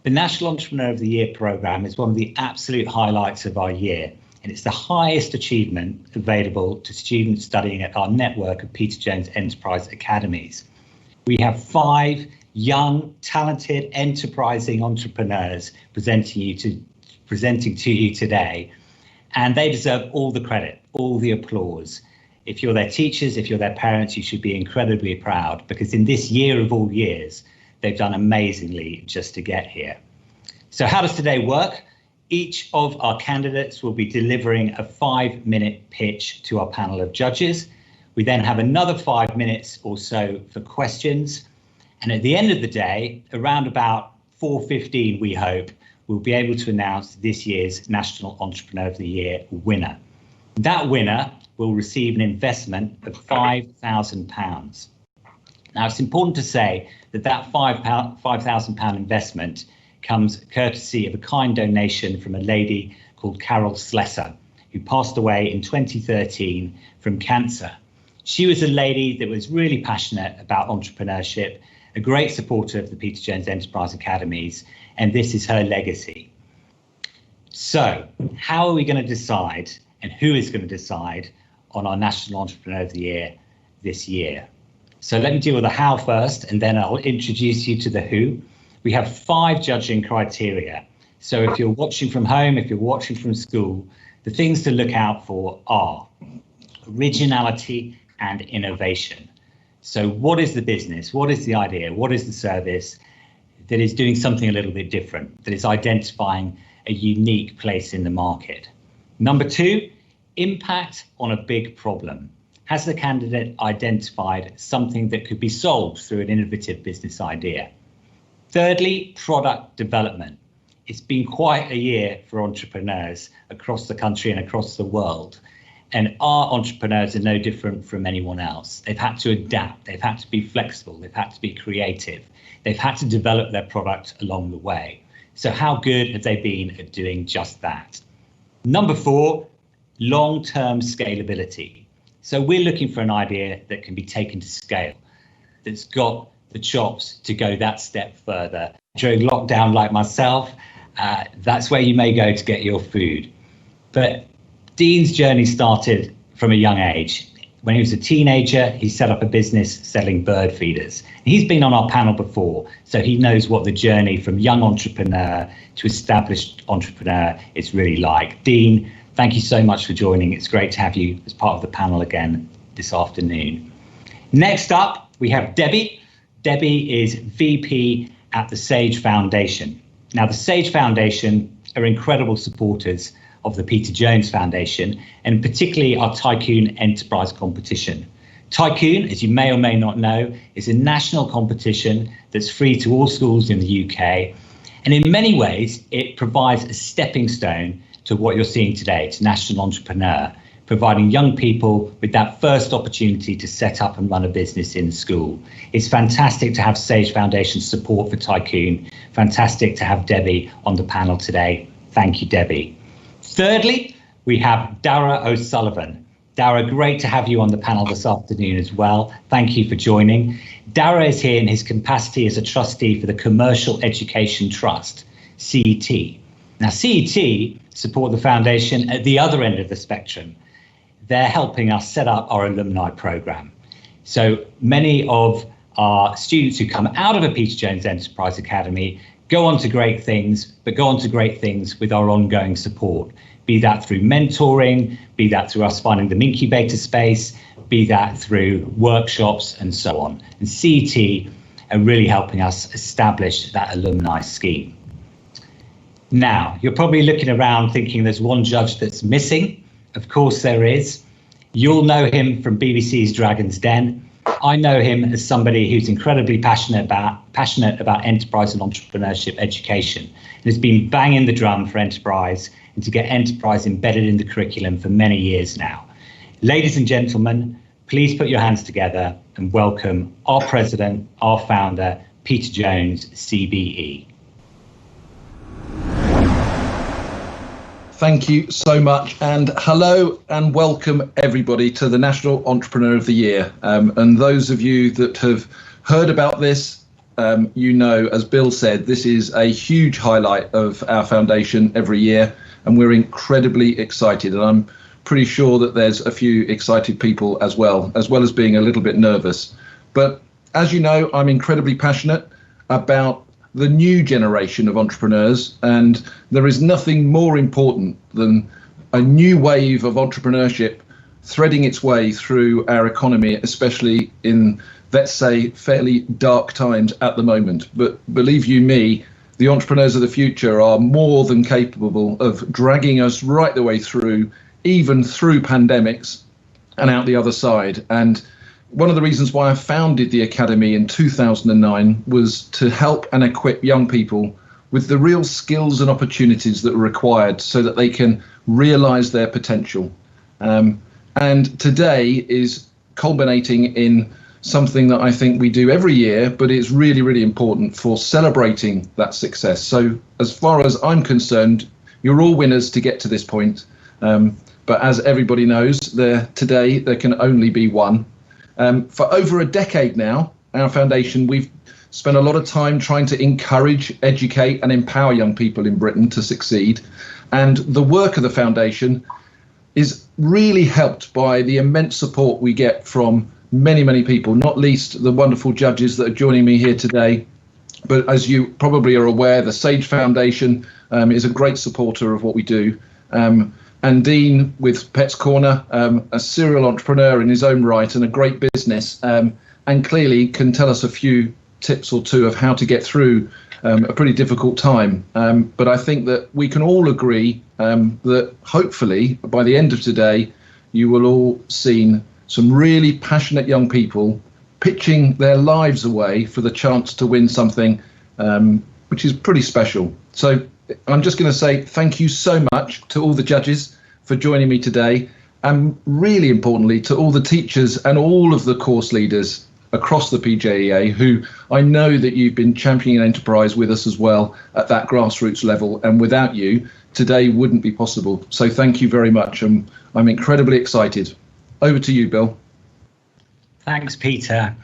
The National Entrepreneur of the Year programme is one of the absolute highlights of our year, and it's the highest achievement available to students studying at our network of Peter Jones Enterprise Academies. We have 5 young, talented, enterprising entrepreneurs presenting to you today, and they deserve all the credit, all the applause. If you're their teachers, if you're their parents, you should be incredibly proud, because in this year of all years, they've done amazingly just to get here. So how does today work? Each of our candidates will be delivering a 5-minute pitch to our panel of judges. We then have another 5 minutes or so for questions. And at the end of the day, around about 4:15, we hope, we'll be able to announce this year's National Entrepreneur of the Year winner. That winner will receive an investment of £5,000. Now, it's important to say that that £5,000 investment comes courtesy of a kind donation from a lady called Carol Slesser, who passed away in 2013 from cancer. She was a lady that was really passionate about entrepreneurship, a great supporter of the Peter Jones Enterprise Academies, and this is her legacy. So, how are we going to decide, and who is going to decide on our National Entrepreneur of the Year this year? So let me deal with the how first, and then I'll introduce you to the who. We have 5 judging criteria. So if you're watching from home, if you're watching from school, the things to look out for are originality and innovation. So what is the business? What is the idea? What is the service that is doing something a little bit different, that is identifying a unique place in the market? Number 2, impact on a big problem. Has the candidate identified something that could be solved through an innovative business idea? Thirdly, product development. It's been quite a year for entrepreneurs across the country and across the world. And our entrepreneurs are no different from anyone else. They've had to adapt, they've had to be flexible, they've had to be creative, they've had to develop their product along the way. So how good have they been at doing just that? Number 4, long-term scalability. So we're looking for an idea that can be taken to scale, that's got the chops to go that step further. During lockdown, like myself, that's where you may go to get your food. But Dean's journey started from a young age. When he was a teenager, he set up a business selling bird feeders. He's been on our panel before, so he knows what the journey from young entrepreneur to established entrepreneur is really like. Dean, thank you so much for joining. It's great to have you as part of the panel again this afternoon. Next up, we have Debbie. Debbie is VP at the Sage Foundation. Now, the Sage Foundation are incredible supporters of the Peter Jones Foundation, and particularly our Tycoon Enterprise competition. Tycoon, as you may or may not know, is a national competition that's free to all schools in the UK. And in many ways, it provides a stepping stone to what you're seeing today, to National Entrepreneur, providing young people with that first opportunity to set up and run a business in school. It's fantastic to have Sage Foundation support for Tycoon. Fantastic to have Debbie on the panel today. Thank you, Debbie. Thirdly, we have Dara O'Sullivan. Dara, great to have you on the panel this afternoon as well. Thank you for joining. Dara is here in his capacity as a trustee for the Commercial Education Trust, CET. Now, CET support the foundation at the other end of the spectrum. They're helping us set up our alumni program. So many of our students who come out of a Peter Jones Enterprise Academy go on to great things, but go on to great things with our ongoing support, be that through mentoring, be that through us finding them incubator space, be that through workshops and so on. And CET are really helping us establish that alumni scheme. Now, you're probably looking around thinking there's one judge that's missing. Of course there is. You'll know him from BBC's Dragon's Den. I know him as somebody who's incredibly passionate about enterprise and entrepreneurship education, and has been banging the drum for enterprise and to get enterprise embedded in the curriculum for many years now. Ladies and gentlemen, please put your hands together and welcome our president, our founder, Peter Jones, CBE. Thank you so much, and hello and welcome everybody to the National Entrepreneur of the Year. And those of you that have heard about this you know, as Bill said, this is a huge highlight of our foundation every year, and we're incredibly excited. And I'm pretty sure that there's a few excited people as well as being a little bit nervous. But as you know, I'm incredibly passionate about the new generation of entrepreneurs, and there is nothing more important than a new wave of entrepreneurship threading its way through our economy, especially in, let's say, fairly dark times at the moment. But believe you me, the entrepreneurs of the future are more than capable of dragging us right the way through, even through pandemics and out the other side. And one of the reasons why I founded the Academy in 2009 was to help and equip young people with the real skills and opportunities that are required so that they can realize their potential. And today is culminating in something that I think we do every year, but it's really, really important for celebrating that success. So as far as I'm concerned, you're all winners to get to this point. But as everybody knows, today there can only be one. For over a decade now, our foundation, we've spent a lot of time trying to encourage, educate and empower young people in Britain to succeed. And the work of the foundation is really helped by the immense support we get from many, many people, not least the wonderful judges that are joining me here today. But as you probably are aware, the Sage Foundation is a great supporter of what we do. And Dean with Pets Corner, a serial entrepreneur in his own right and a great business, and clearly can tell us a few tips or two of how to get through a pretty difficult time. But I think that we can all agree that hopefully by the end of today, you will all seen some really passionate young people pitching their lives away for the chance to win something which is pretty special. So I'm just going to say thank you so much to all the judges for joining me today, and really importantly to all the teachers and all of the course leaders across the PJEA, who I know that you've been championing enterprise with us as well at that grassroots level, and without you today wouldn't be possible. So thank you very much, and I'm incredibly excited. Over to you, Bill. Thanks, Peter.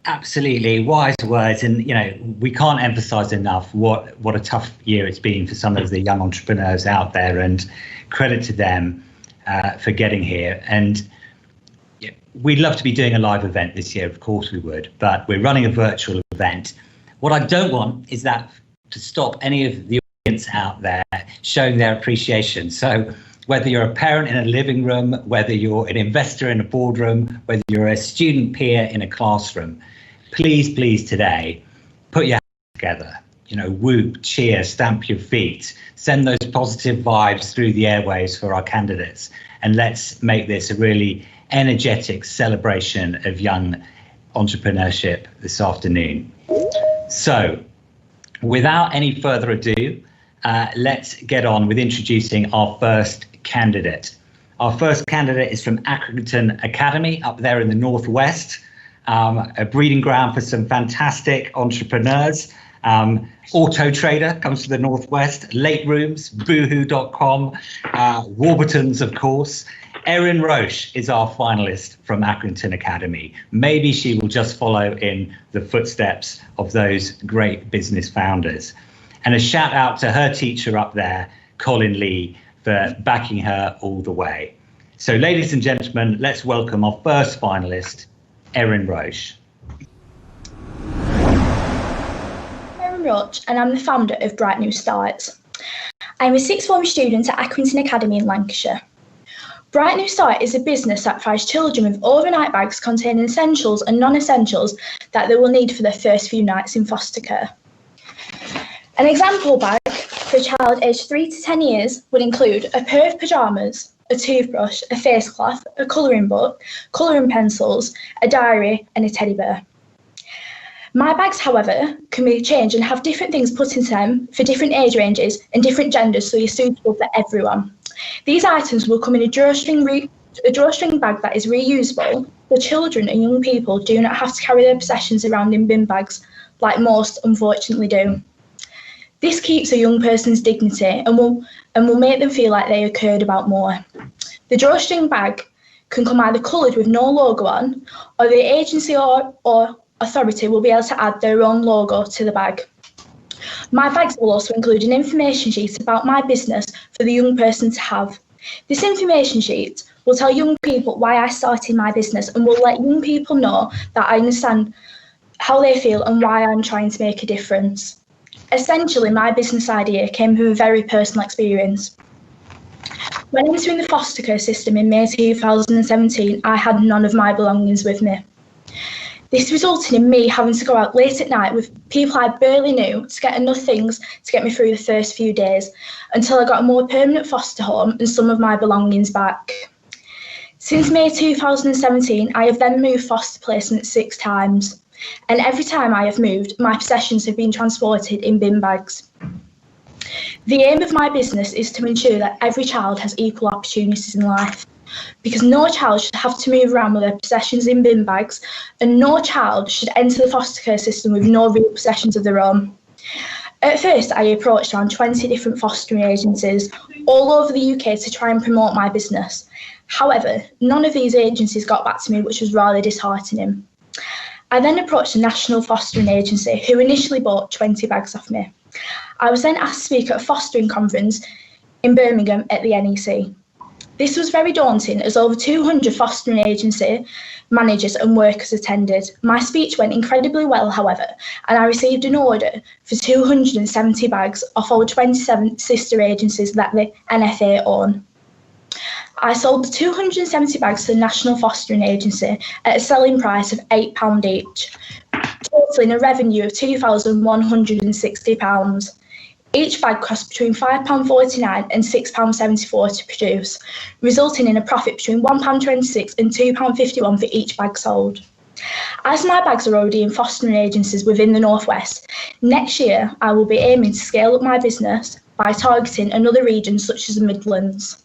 Absolutely wise words, and you know, we can't emphasize enough what a tough year it's been for some of the young entrepreneurs out there, and credit to them for getting here. And we'd love to be doing a live event this year, of course we would, but we're running a virtual event. What I don't want is that to stop any of the audience out there showing their appreciation. So whether you're a parent in a living room, whether you're an investor in a boardroom, whether you're a student peer in a classroom, please today, put your hands together, you know, whoop, cheer, stamp your feet, send those positive vibes through the airwaves for our candidates. And let's make this a really energetic celebration of young entrepreneurship this afternoon. So without any further ado, let's get on with introducing our first candidate. Our first candidate is from Accrington Academy up there in the Northwest, a breeding ground for some fantastic entrepreneurs. Auto Trader comes to the Northwest, Late Rooms, Boohoo.com, Warburtons, of course. Erin Roche is our finalist from Accrington Academy. Maybe she will just follow in the footsteps of those great business founders. And a shout out to her teacher up there, Colin Lee, for backing her all the way. So ladies and gentlemen, let's welcome our first finalist, Erin Roche. I'm Roche and I'm the founder of Bright New Starts. I'm a sixth form student at Accrington Academy in Lancashire. Bright New Start is a business that provides children with overnight bags containing essentials and non-essentials that they will need for their first few nights in foster care. An example bag for a child aged 3 to 10 years would include a pair of pyjamas, a toothbrush, a face cloth, a colouring book, colouring pencils, a diary and a teddy bear. My bags, however, can be changed and have different things put into them for different age ranges and different genders, so you're suitable for everyone. These items will come in a drawstring bag that is reusable, so children and young people do not have to carry their possessions around in bin bags like most unfortunately do. This keeps a young person's dignity and will make them feel like they are cared about more. The drawstring bag can come either coloured with no logo on, or the agency or authority will be able to add their own logo to the bag. My bags will also include an information sheet about my business for the young person to have. This information sheet will tell young people why I started my business and will let young people know that I understand how they feel and why I'm trying to make a difference. Essentially, my business idea came from a very personal experience. When entering the foster care system in May 2017, I had none of my belongings with me. This resulted in me having to go out late at night with people I barely knew to get enough things to get me through the first few days until I got a more permanent foster home and some of my belongings back. Since May 2017, I have then moved foster placement 6 times, and every time I have moved, my possessions have been transported in bin bags. The aim of my business is to ensure that every child has equal opportunities in life, because no child should have to move around with their possessions in bin bags, and no child should enter the foster care system with no real possessions of their own. At first, I approached around 20 different fostering agencies all over the UK to try and promote my business. However, none of these agencies got back to me, which was rather disheartening. I then approached a national fostering agency who initially bought 20 bags off me. I was then asked to speak at a fostering conference in Birmingham at the NEC. This was very daunting as over 200 fostering agency managers and workers attended. My speech went incredibly well, however, and I received an order for 270 bags off over 27 sister agencies that the NFA own. I sold the 270 bags to the National Fostering Agency at a selling price of £8 each, totaling a revenue of £2,160. Each bag cost between £5.49 and £6.74 to produce, resulting in a profit between £1.26 and £2.51 for each bag sold. As my bags are already in fostering agencies within the North West, next year I will be aiming to scale up my business by targeting another region such as the Midlands.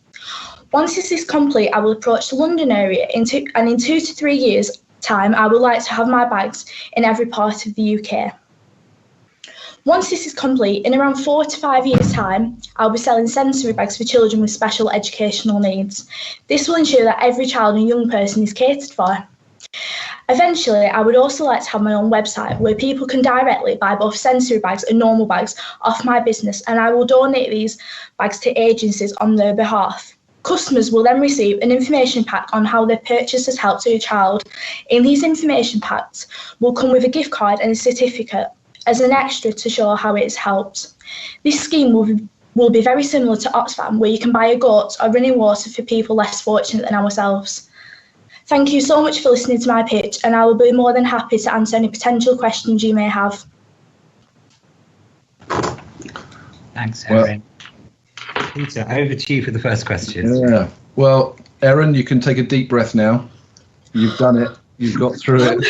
Once this is complete, I will approach the London area and in 2 to 3 years' time, I would like to have my bags in every part of the UK. Once this is complete, in around 4 to 5 years' time, I'll be selling sensory bags for children with special educational needs. This will ensure that every child and young person is catered for. Eventually, I would also like to have my own website where people can directly buy both sensory bags and normal bags off my business, and I will donate these bags to agencies on their behalf. Customers will then receive an information pack on how their purchase has helped a child. In these information packs will come with a gift card and a certificate as an extra to show how it has helped. This scheme will be very similar to Oxfam, where you can buy a goat or running water for people less fortunate than ourselves. Thank you so much for listening to my pitch, and I will be more than happy to answer any potential questions you may have. Thanks, Erin. Peter, over to you for the first question. Yeah. Well, Erin, you can take a deep breath now. You've done it. You've got through it.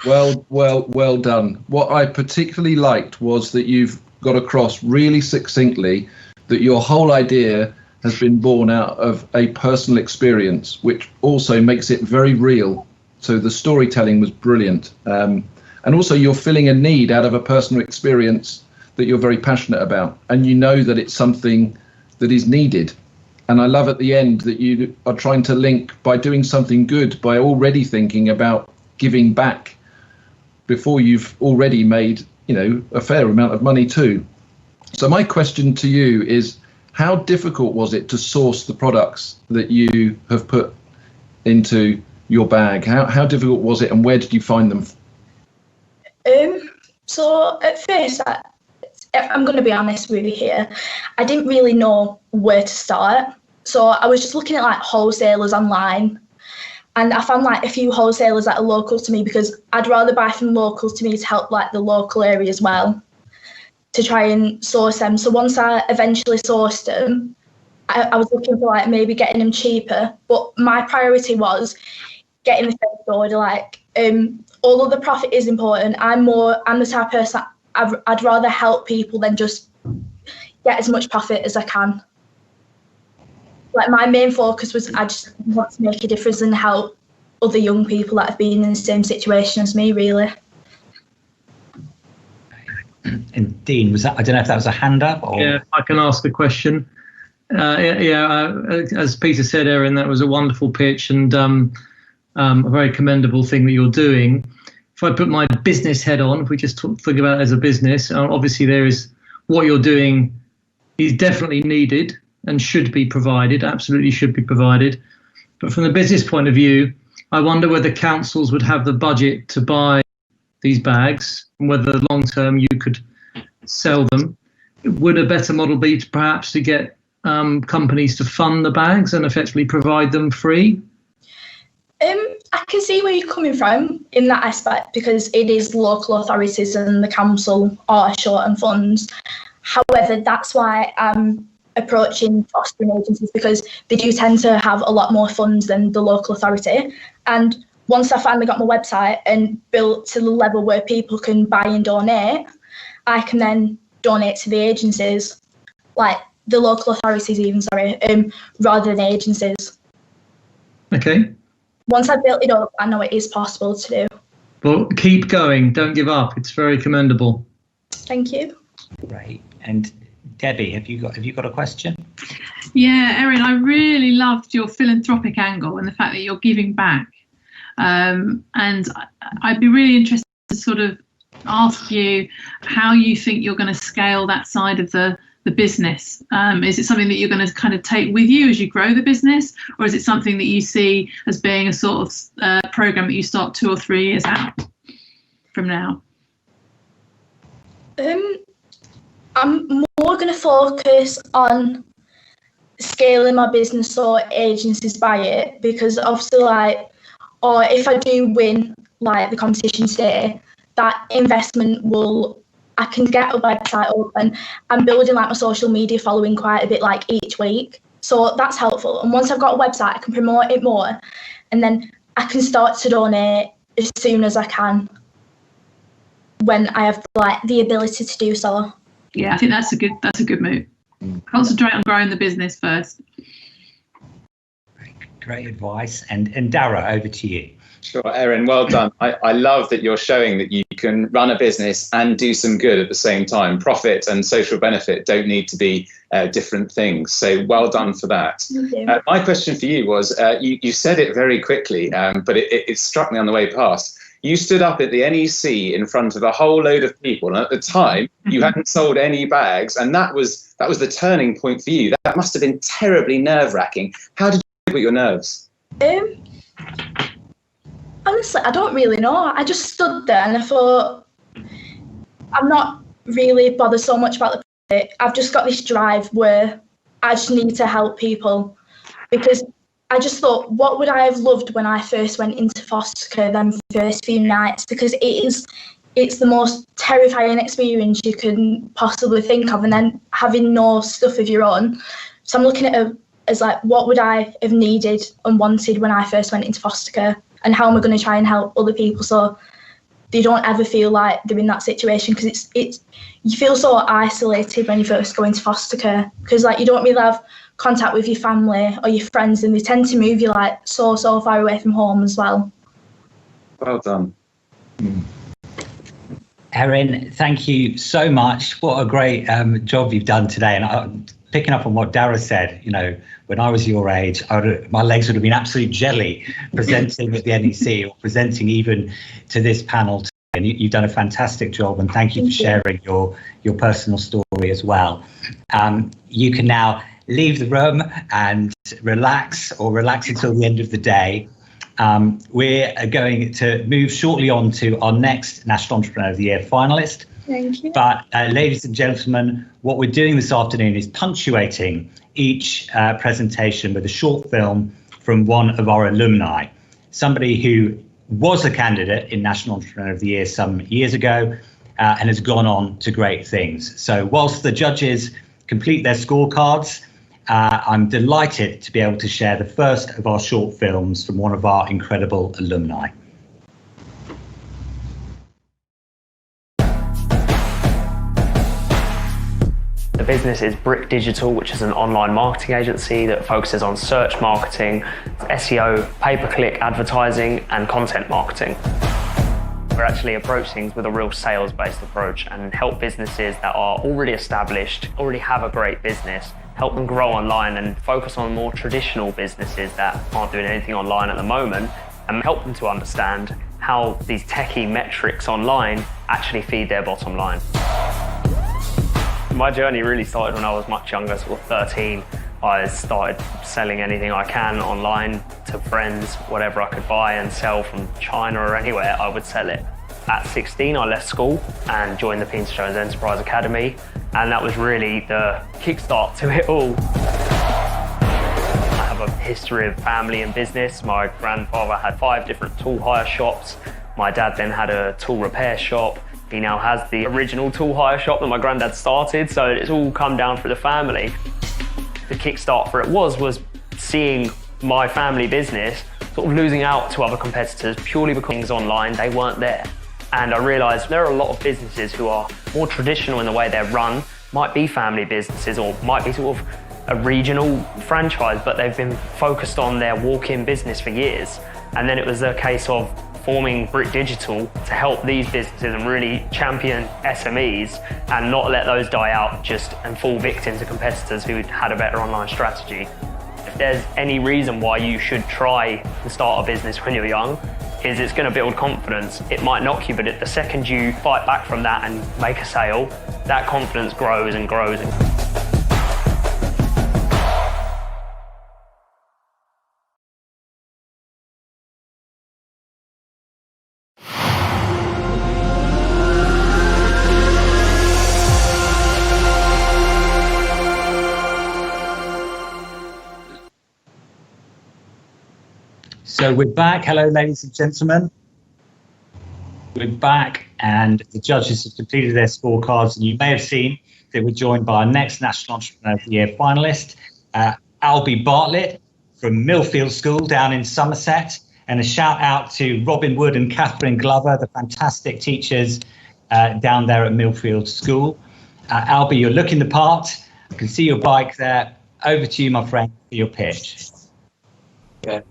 Well done. What I particularly liked was that you've got across really succinctly that your whole idea has been born out of a personal experience, which also makes it very real. So the storytelling was brilliant. And also you're filling a need out of a personal experience that you're very passionate about, and you know that it's something that is needed. And I love at the end that you are trying to link by doing something good, by already thinking about giving back before you've already made, a fair amount of money too. So my question to you is, how difficult was it to source the products that you have put into your bag? How difficult was it, and where did you find them? So at first, I'm going to be honest with you here, I didn't really know where to start. So I was just looking at wholesalers online, and I found a few wholesalers that are local to me, because I'd rather buy from local to me to help the local area as well, to try and source them. So once I eventually sourced them, I was looking for maybe getting them cheaper, but my priority was getting the first order. Although the profit is important, I'm the type of person I'd rather help people than just get as much profit as I can. My main focus was I just want to make a difference and help other young people that have been in the same situation as me, really. And Dean, was that? I don't know if that was a hand up or. Yeah, I can ask a question. As Peter said, Erin, that was a wonderful pitch, and a very commendable thing that you're doing. If I put my business head on, if we just think about it as a business, obviously there is what you're doing is definitely needed and should be provided, absolutely should be provided. But from the business point of view, I wonder whether councils would have the budget to buy these bags and whether long term you could sell them. Would a better model be to perhaps to get companies to fund the bags and effectively provide them free? I can see where you're coming from in that aspect, because it is local authorities and the council are short on funds. However, that's why I'm approaching fostering agencies, because they do tend to have a lot more funds than the local authority. And once I finally got my website and built to the level where people can buy and donate, I can then donate to the agencies, like the local authorities even, rather than agencies. Okay. Once I've built it up, I know it is possible to do. Well, keep going. Don't give up. It's very commendable. Thank you. Great. And Debbie, have you got a question? Yeah, Erin, I really loved your philanthropic angle and the fact that you're giving back. And I'd be really interested to sort of ask you how you think you're going to scale that side of the business. Is it something that you're going to kind of take with you as you grow the business, or is it something that you see as being a sort of program that you start 2 or 3 years out from now? I'm more going to focus on scaling my business so agencies buy it, because obviously, or if I do win the competition today, that investment I can get a website open. I'm building my social media following quite a bit each week. So that's helpful. And once I've got a website, I can promote it more. And then I can start to donate as soon as I can when I have the ability to do so. Yeah, I think that's a good move. Concentrate on growing the business first. Great advice. And Dara, over to you. Sure, Erin, well done. I love that you're showing that you can run a business and do some good at the same time. Profit and social benefit don't need to be different things. So well done for that. My question for you was, you said it very quickly, but it struck me on the way past. You stood up at the NEC in front of a whole load of people, and at the time you hadn't sold any bags, and that was the turning point for you. That must have been terribly nerve-wracking. How did you deal with your nerves? Honestly, I don't really know. I just stood there and I thought, I'm not really bothered so much about the profit. I've just got this drive where I just need to help people, because I just thought, what would I have loved when I first went into foster care them first few nights, because it's the most terrifying experience you can possibly think of, and then having no stuff of your own. So I'm looking at it as what would I have needed and wanted when I first went into foster care, and how am I going to try and help other people so they don't ever feel like they're in that situation, because it's you feel so isolated when you first go into foster care, because you don't really have contact with your family or your friends, and they tend to move you so far away from home as well. Well done. Erin, thank you so much. What a great job you've done today. And picking up on what Dara said, when I was your age, my legs would have been absolute jelly presenting at the NEC or presenting even to this panel today. And you've done a fantastic job, and thank you for sharing your personal story as well. You can now leave the room and relax until the end of the day. We're going to move shortly on to our next National Entrepreneur of the Year finalist. Thank you. But ladies and gentlemen, what we're doing this afternoon is punctuating each presentation with a short film from one of our alumni, somebody who was a candidate in National Entrepreneur of the Year some years ago and has gone on to great things. So whilst the judges complete their scorecards, I'm delighted to be able to share the first of our short films from one of our incredible alumni. The business is Brick Digital, which is an online marketing agency that focuses on search marketing, SEO, pay-per-click advertising, and content marketing. We're actually approach things with a real sales-based approach and help businesses that are already established, already have a great business, help them grow online and focus on more traditional businesses that aren't doing anything online at the moment, and help them to understand how these techie metrics online actually feed their bottom line. My journey really started when I was much younger, sort of 13. I started selling anything I can online to friends, whatever I could buy and sell from China or anywhere, I would sell it. At 16, I left school and joined the Peter Jones Enterprise Academy, and that was really the kickstart to it all. I have a history of family and business. My grandfather had 5 different tool hire shops. My dad then had a tool repair shop. He now has the original tool hire shop that my granddad started, so it's all come down through the family. The kickstart for it was seeing my family business sort of losing out to other competitors purely because things online, they weren't there. And I realised there are a lot of businesses who are more traditional in the way they're run, might be family businesses or might be sort of a regional franchise, but they've been focused on their walk-in business for years. And then it was a case of forming Brick Digital to help these businesses and really champion SMEs and not let those die out and fall victim to competitors who had a better online strategy. If there's any reason why you should try to start a business when you're young, is it's going to build confidence. It might knock you, but the second you fight back from that and make a sale, that confidence grows and grows. So we're back. Hello, ladies and gentlemen. We're back, and the judges have completed their scorecards, and you may have seen that we're joined by our next National Entrepreneur of the Year finalist, Alby Bartlett from Millfield School down in Somerset, and a shout out to Robin Wood and Catherine Glover, the fantastic teachers down there at Millfield School. Alby, you're looking the part. I can see your bike there. Over to you, my friend, for your pitch. Okay.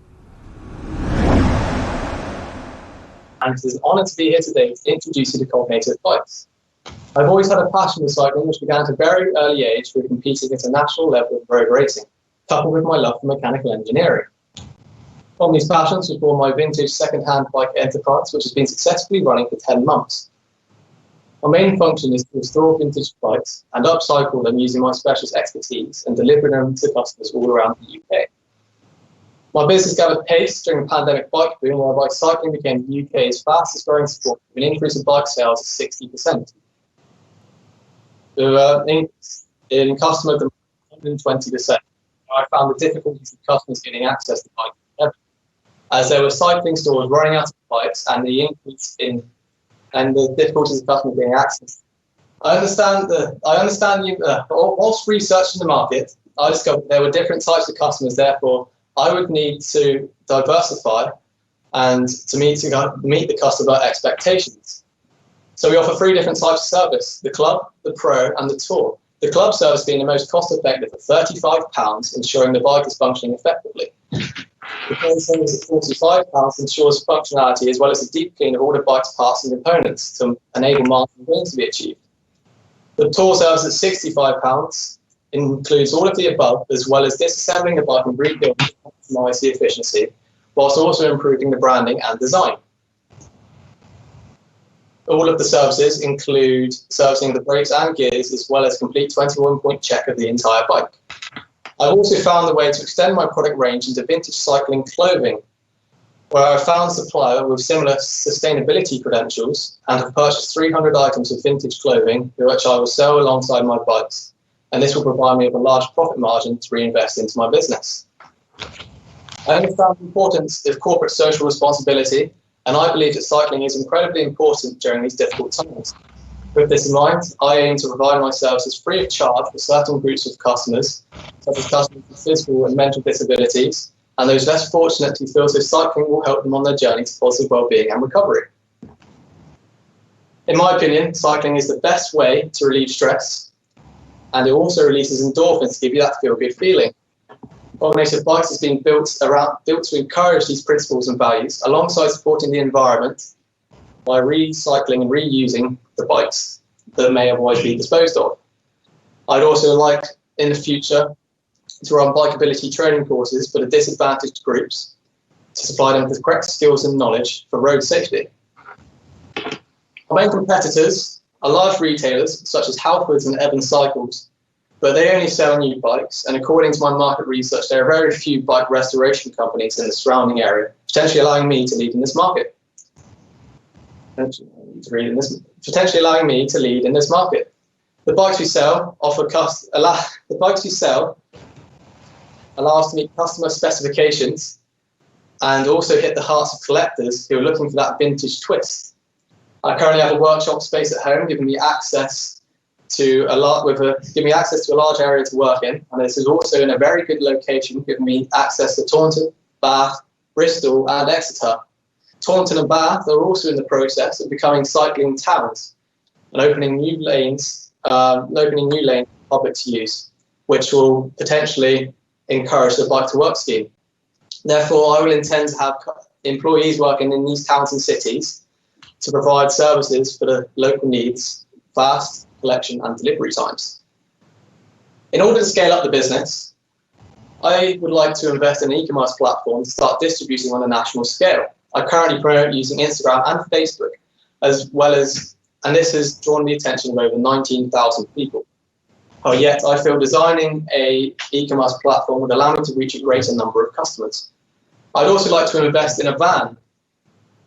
And it is an honour to be here today to introduce you to cognitive bikes. I've always had a passion for cycling, which began at a very early age with competing at a national level of road racing, coupled with my love for mechanical engineering. From these passions was born my vintage second-hand bike enterprise, which has been successfully running for 10 months. My main function is to restore vintage bikes and upcycle them using my specialist expertise and delivering them to customers all around the UK. My business gathered pace during the pandemic bike boom, whereby cycling became the UK's fastest growing sport, with an increase in bike sales of 60%. In customer demand, 120%. I found the difficulties of customers getting access to bikes, as there were cycling stores running out of bikes, and the increase in the difficulties of customers getting access. I understand whilst researching the market, I discovered there were different types of customers. Therefore, I would need to diversify and to meet the customer expectations. So we offer 3 different types of service: the club, the pro, and the tour. The club service being the most cost effective at £35, ensuring the bike is functioning effectively. The pro service at £45 ensures functionality as well as a deep clean of all the bike's parts and components to enable margin gains to be achieved. The tour service at £65 includes all of the above, as well as disassembling the bike and rebuilding to optimise the efficiency, whilst also improving the branding and design. All of the services include servicing the brakes and gears, as well as complete 21-point check of the entire bike. I've also found a way to extend my product range into vintage cycling clothing, where I found a supplier with similar sustainability credentials and have purchased 300 items of vintage clothing, which I will sell alongside my bikes. And this will provide me with a large profit margin to reinvest into my business. I understand the importance of corporate social responsibility, and I believe that cycling is incredibly important during these difficult times. With this in mind, I aim to provide my services free of charge for certain groups of customers, such as customers with physical and mental disabilities, and those less fortunate who feel so cycling will help them on their journey to positive well-being and recovery. In my opinion, cycling is the best way to relieve stress, and it also releases endorphins to give you that feel-good feeling. Cognitive Bikes has been built to encourage these principles and values, alongside supporting the environment by recycling and reusing the bikes that may otherwise be disposed of. I'd also like, in the future, to run bikeability training courses for the disadvantaged groups to supply them with the correct skills and knowledge for road safety. Our main competitors are large retailers such as Halfords and Evans Cycles, but they only sell new bikes, and according to my market research, there are very few bike restoration companies in the surrounding area, potentially allowing me to lead in this market. Potentially allowing me to lead in this market. The bikes we sell allow us to meet customer specifications and also hit the hearts of collectors who are looking for that vintage twist. I currently have a workshop space at home, giving me access to a large area to work in, and this is also in a very good location, giving me access to Taunton, Bath, Bristol, and Exeter. Taunton and Bath are also in the process of becoming cycling towns and opening new lanes public to use, which will potentially encourage the bike to work scheme. Therefore, I will intend to have employees working in these towns and cities to provide services for the local needs, fast collection and delivery times. In order to scale up the business, I would like to invest in an e-commerce platform to start distributing on a national scale. I currently promote using Instagram and Facebook, and this has drawn the attention of over 19,000 people. Yet I feel designing an e-commerce platform would allow me to reach a greater number of customers. I'd also like to invest in a van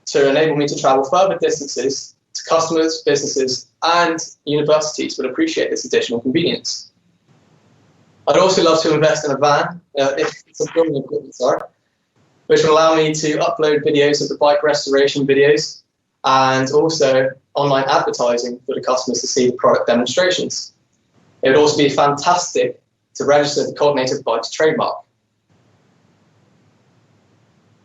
to enable me to travel further distances to customers, businesses, and universities would appreciate this additional convenience. I'd also love to invest in a van, which will allow me to upload videos of the bike restoration videos and also online advertising for the customers to see the product demonstrations. It would also be fantastic to register the Cognative Bikes trademark.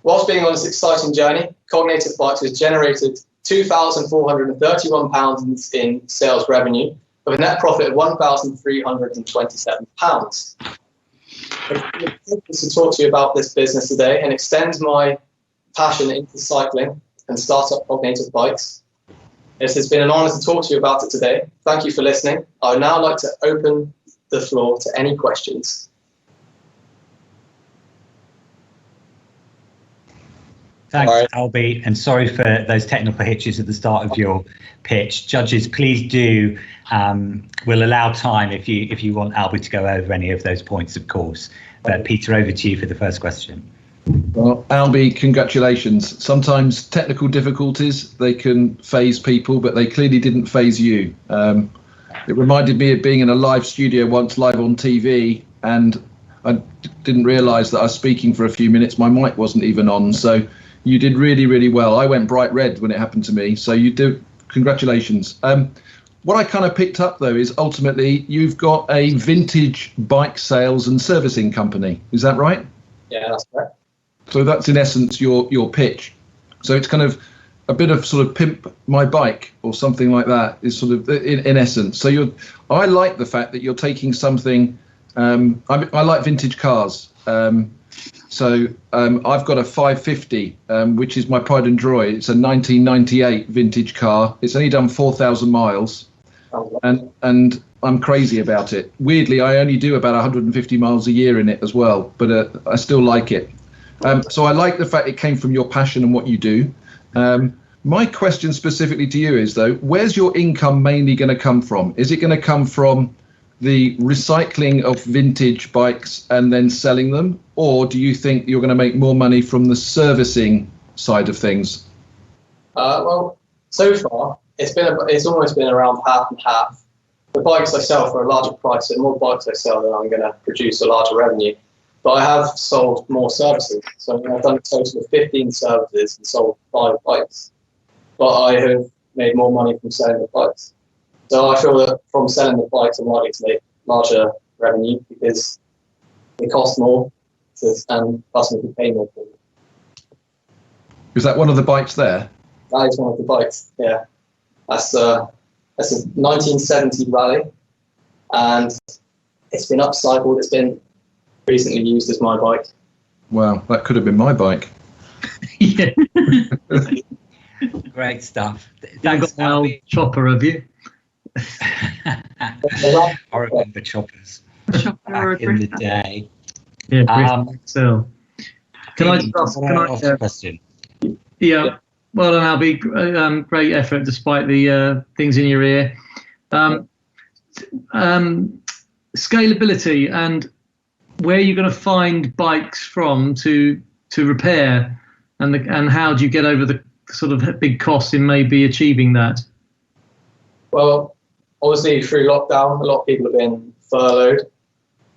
Whilst being on this exciting journey, Cognative Bikes has generated £2,431 in sales revenue with a net profit of £1,327. I'm to talk to you about this business today and extend my passion into cycling and start up Cognative Bikes. It has been an honour to talk to you about it today. Thank you for listening. I would now like to open the floor to any questions. Thanks, Alby, and sorry for those technical hitches at the start of your pitch. Judges, please do, we'll allow time if you want Alby to go over any of those points, of course. But Peter, over to you for the first question. Well, Alby, congratulations. Sometimes technical difficulties, they can phase people, but they clearly didn't phase you. It reminded me of being in a live studio once, live on TV, and I didn't realise that I was speaking for a few minutes. My mic wasn't even on, so you did really, really well. I went bright red when it happened to me, so you do. Congratulations. What I kind of picked up, though, is ultimately you've got a vintage bike sales and servicing company. Is that right? Yeah, that's correct. So that's in essence your pitch. So it's kind of a bit of sort of pimp my bike or something like that is sort of in essence. So I like the fact that you're taking something. I like vintage cars. So I've got a 550, which is my pride and joy. It's a 1998 vintage car. It's only done 4,000 miles, and I'm crazy about it. Weirdly, I only do about 150 miles a year in it as well, but I still like it. So I like the fact it came from your passion and what you do. My question specifically to you is, though, where's your income mainly going to come from? Is it going to come from the recycling of vintage bikes and then selling them, or do you think you're going to make more money from the servicing side of things? Well, so far it's almost been around half and half. The bikes I sell for a larger price, so the more bikes I sell, then I'm going to produce a larger revenue. But I have sold more services, so I've done a total of 15 services and sold 5 bikes. But I have made more money from selling the bikes. So I feel that from selling the bikes, I'm likely to make larger revenue because they cost more and customers can pay more for them. Is that one of the bikes there? That is one of the bikes, yeah. That's a 1970 Rally, and it's been upcycled. It's been recently used as my bike. Wow, that could have been my bike. Yeah. Great stuff. Thanks, got my old chopper, have you? I remember choppers back in the day. Yeah, Can I just ask a question? Yeah. Well done, Alby. Great effort despite the things in your ear. Scalability and where you're going to find bikes from to repair, and how do you get over the sort of big costs in maybe achieving that? Well, obviously through lockdown, a lot of people have been furloughed.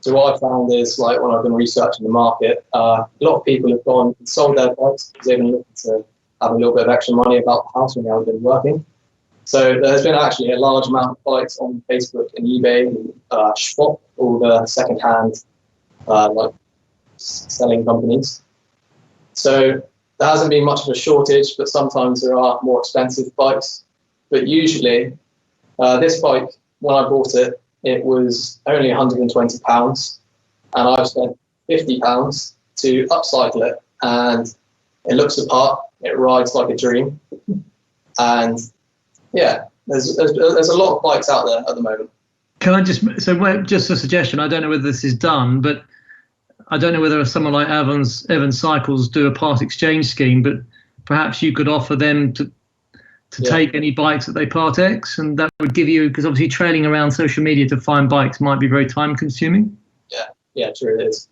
So what I found is, like, when I've been researching the market, a lot of people have gone and sold their bikes because they've been looking to have a little bit of extra money about the house when they haven't been working. So there's been actually a large amount of bikes on Facebook and eBay, and Shop, all the second-hand like selling companies. So there hasn't been much of a shortage, but sometimes there are more expensive bikes. But usually, this bike, when I bought it, it was only £120, and I've spent £50 to upcycle it, and it looks the part, it rides like a dream, and yeah, there's a lot of bikes out there at the moment. Can I just a suggestion? I don't know whether this is done, but I don't know whether someone like Evans Cycles do a part exchange scheme, but perhaps you could offer them to take any bikes that they part X, and that would give you, because obviously trailing around social media to find bikes might be very time consuming. Yeah, true it is.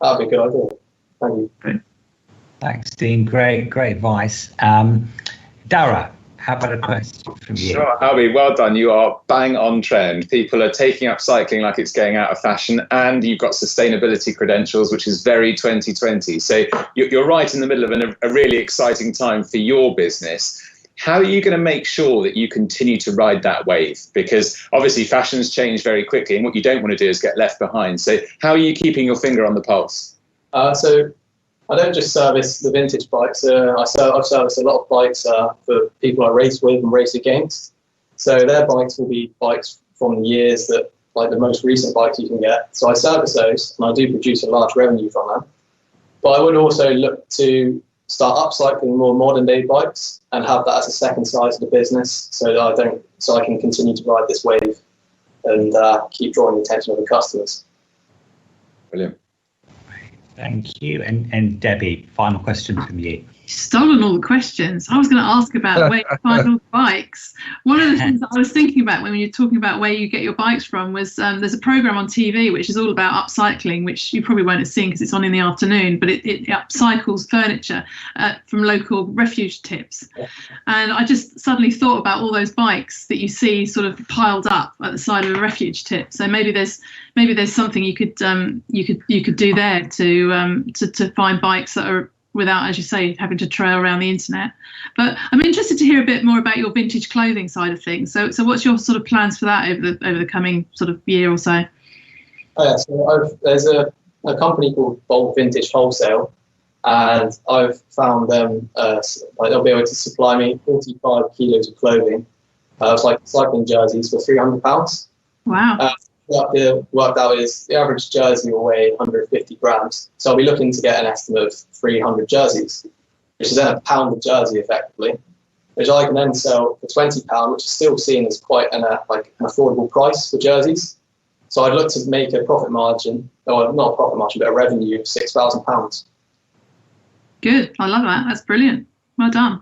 That'd be a good idea. Thank you. Great. Thanks, Dean. Great advice. Dara, how about a question from you? Sure, Alby, well done. You are bang on trend. People are taking up cycling like it's going out of fashion, and you've got sustainability credentials, which is very 2020. So you're right in the middle of a really exciting time for your business. How are you going to make sure that you continue to ride that wave? Because obviously fashions change very quickly, and what you don't want to do is get left behind. So how are you keeping your finger on the pulse? So I don't just service the vintage bikes. I've serviced a lot of bikes for people I race with and race against. So their bikes will be bikes from the years that, like the most recent bikes you can get. So I service those, and I do produce a large revenue from them. But I would also look to start upcycling more modern day bikes and have that as a second side of the business, so that I can continue to ride this wave and keep drawing the attention of the customers. Brilliant. Thank you. And Debbie, final question from you. You've stolen all the questions. I was going to ask about where you find all the bikes. One of the things that I was thinking about when you're talking about where you get your bikes from was there's a program on TV which is all about upcycling, which you probably won't have seen because it's on in the afternoon, but it upcycles furniture from local refuge tips. And I just suddenly thought about all those bikes that you see sort of piled up at the side of a refuge tip. So maybe there's something you could do there to find bikes that are, without, as you say, having to trail around the internet. But I'm interested to hear a bit more about your vintage clothing side of things. So what's your sort of plans for that over the coming sort of year or so? So there's a company called Bolt Vintage Wholesale, and I've found them, they'll be able to supply me 45 kilos of clothing. It's like cycling jerseys for £300. Wow. What worked out is the average jersey will weigh 150 grams. So I'll be looking to get an estimate of 300 jerseys, which is then £1 a jersey effectively, which I can then sell for £20, which is still seen as quite an affordable price for jerseys. So I'd look to make a profit margin, or not a profit margin, but a revenue of £6,000. Good, I love that. That's brilliant. Well done.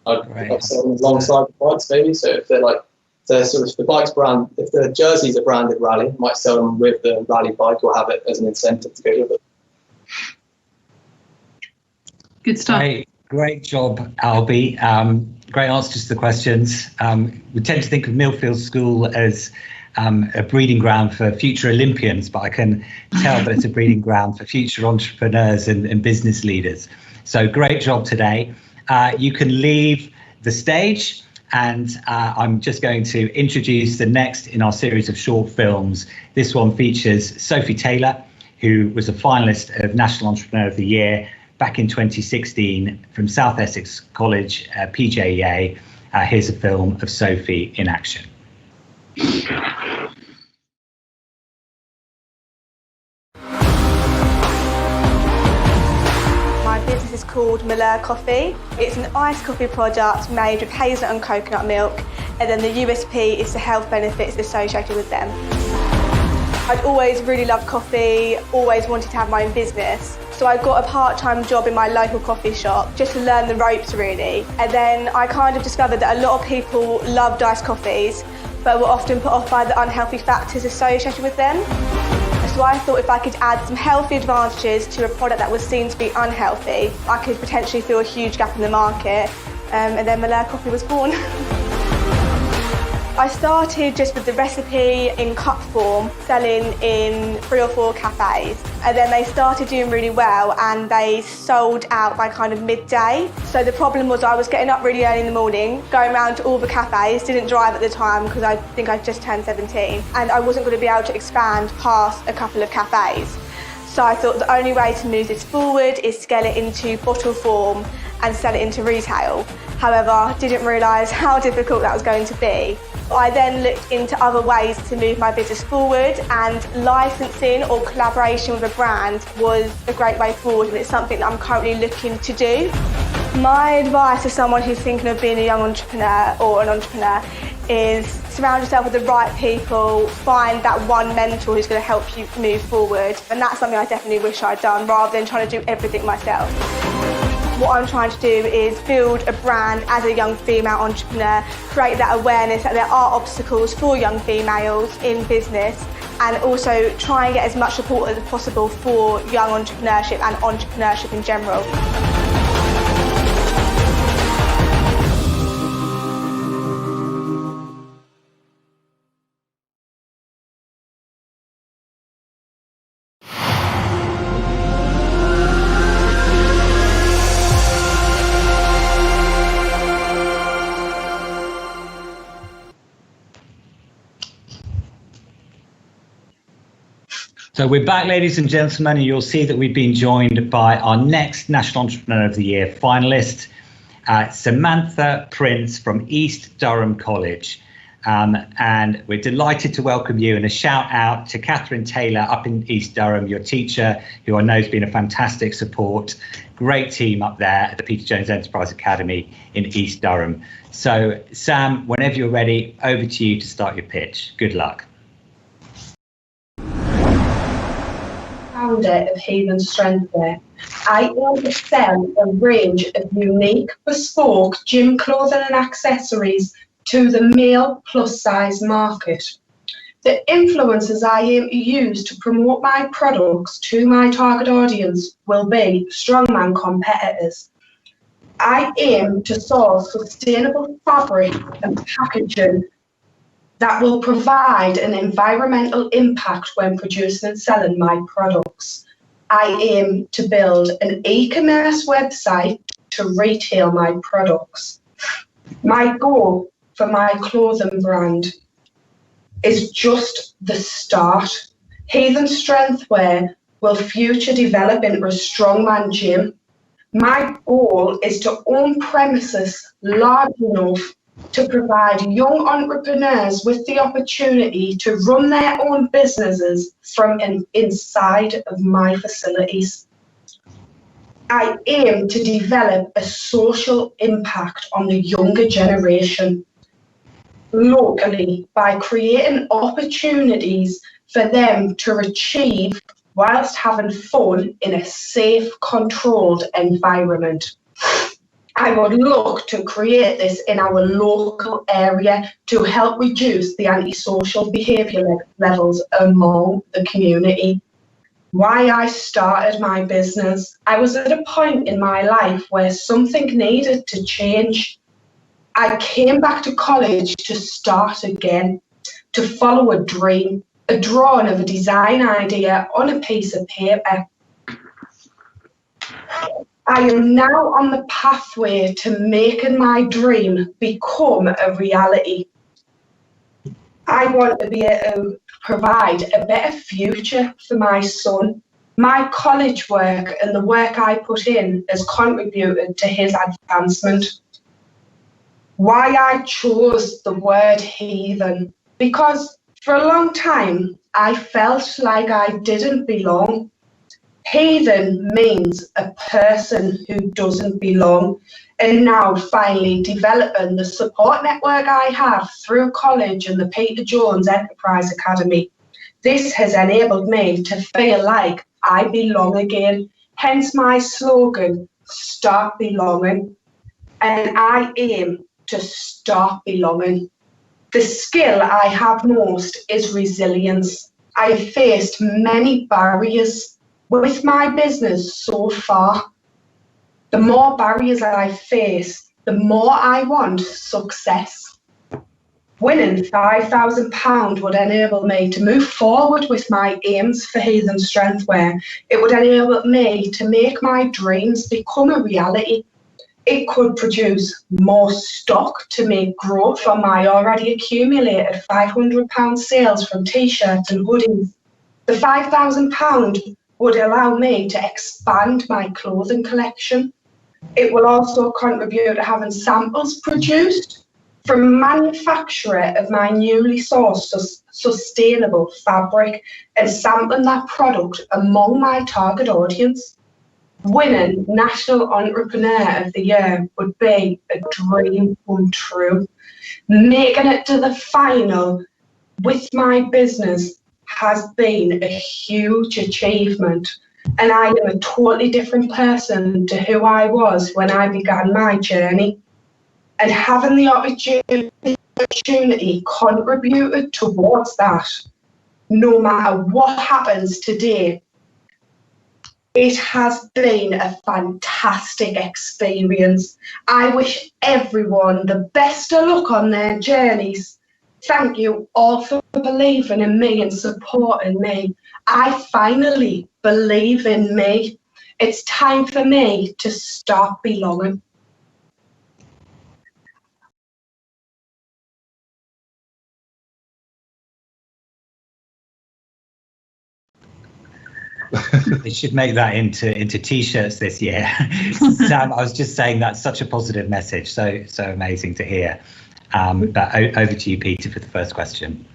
I'd sell them alongside the bikes maybe. So if they're like, sort of the bike's brand, if the jerseys are branded Rally, I might sell them with the Rally bike or have it as an incentive to go with it. Good stuff. Great job, Alby. Great answers to the questions. We tend to think of Millfield School as a breeding ground for future Olympians, but I can tell that it's a breeding ground for future entrepreneurs and business leaders. So great job today. You can leave the stage. And I'm just going to introduce the next in our series of short films. This one features Sophie Taylor, who was a finalist of National Entrepreneur of the Year back in 2016 from South Essex College, PJEA. Here's a film of Sophie in action. Is called Malheur Coffee. It's an iced coffee product made with hazelnut and coconut milk, and then the USP is the health benefits associated with them. I'd always really loved coffee, always wanted to have my own business. So I got a part-time job in my local coffee shop just to learn the ropes really. And then I kind of discovered that a lot of people loved iced coffees, but were often put off by the unhealthy factors associated with them. So I thought if I could add some healthy advantages to a product that was seen to be unhealthy, I could potentially fill a huge gap in the market. And then Malheur Coffee was born. I started just with the recipe in cup form, selling in 3 or 4 cafes. And then they started doing really well and they sold out by kind of midday. So the problem was I was getting up really early in the morning, going around to all the cafes, didn't drive at the time because I think I'd just turned 17, and I wasn't going to be able to expand past a couple of cafes. So I thought the only way to move this forward is to get it into bottle form and sell it into retail. However, I didn't realise how difficult that was going to be. I then looked into other ways to move my business forward, and licensing or collaboration with a brand was a great way forward, and it's something that I'm currently looking to do. My advice to someone who's thinking of being a young entrepreneur or an entrepreneur is surround yourself with the right people, find that one mentor who's going to help you move forward, and that's something I definitely wish I'd done rather than trying to do everything myself. What I'm trying to do is build a brand as a young female entrepreneur, create that awareness that there are obstacles for young females in business, and also try and get as much support as possible for young entrepreneurship and entrepreneurship in general. So we're back, ladies and gentlemen, and you'll see that we've been joined by our next National Entrepreneur of the Year finalist, Samantha Prince from East Durham College. And we're delighted to welcome you, and a shout out to Catherine Taylor up in East Durham, your teacher, who I know has been a fantastic support. Great team up there at the Peter Jones Enterprise Academy in East Durham. So Sam, whenever you're ready, over to you to start your pitch. Good luck. Founder of Heathen Strengthwear. I aim to sell a range of unique, bespoke gym clothing and accessories to the male plus size market. The influencers I aim to use to promote my products to my target audience will be strongman competitors. I aim to source sustainable fabric and packaging that will provide an environmental impact when producing and selling my products. I aim to build an e-commerce website to retail my products. My goal for my clothing brand is just the start. Heathen Strengthwear will future develop into a strongman gym. My goal is to own premises large enough to provide young entrepreneurs with the opportunity to run their own businesses from inside of my facilities. I aim to develop a social impact on the younger generation locally by creating opportunities for them to achieve whilst having fun in a safe, controlled environment. I would look to create this in our local area to help reduce the antisocial behaviour levels among the community. Why I started my business. I was at a point in my life where something needed to change. I came back to college to start again, to follow a dream, a drawing of a design idea on a piece of paper. I am now on the pathway to making my dream become a reality. I want to be able to provide a better future for my son. My college work and the work I put in has contributed to his advancement. Why I chose the word heathen? Because for a long time, I felt like I didn't belong. Heathen means a person who doesn't belong, and now finally developing the support network I have through college and the Peter Jones Enterprise Academy This has enabled me to feel like I belong again, hence my slogan, start belonging. And I aim to start belonging. The skill I have most is resilience. I have faced many barriers with my business so far. The more barriers that I face, the more I want success. Winning £5,000 would enable me to move forward with my aims for Heathen Strengthwear. It would enable me to make my dreams become a reality. It could produce more stock to make growth on my already accumulated £500 sales from t-shirts and hoodies. The £5,000 would allow me to expand my clothing collection. It will also contribute to having samples produced from a manufacturer of my newly sourced sustainable fabric and sampling that product among my target audience. Winning National Entrepreneur of the Year would be a dream come true. Making it to the final with my business has been a huge achievement, and I am a totally different person to who I was when I began my journey. And having the opportunity contributed towards that. No matter what happens today, it has been a fantastic experience. I wish everyone the best of luck on their journeys. Thank you all for believing in me and supporting me. I finally believe in me. It's time for me to start belonging. They should make that into t-shirts this year. Sam, I was just saying that's such a positive message. So amazing to hear. But over to you, Peter, for the first question.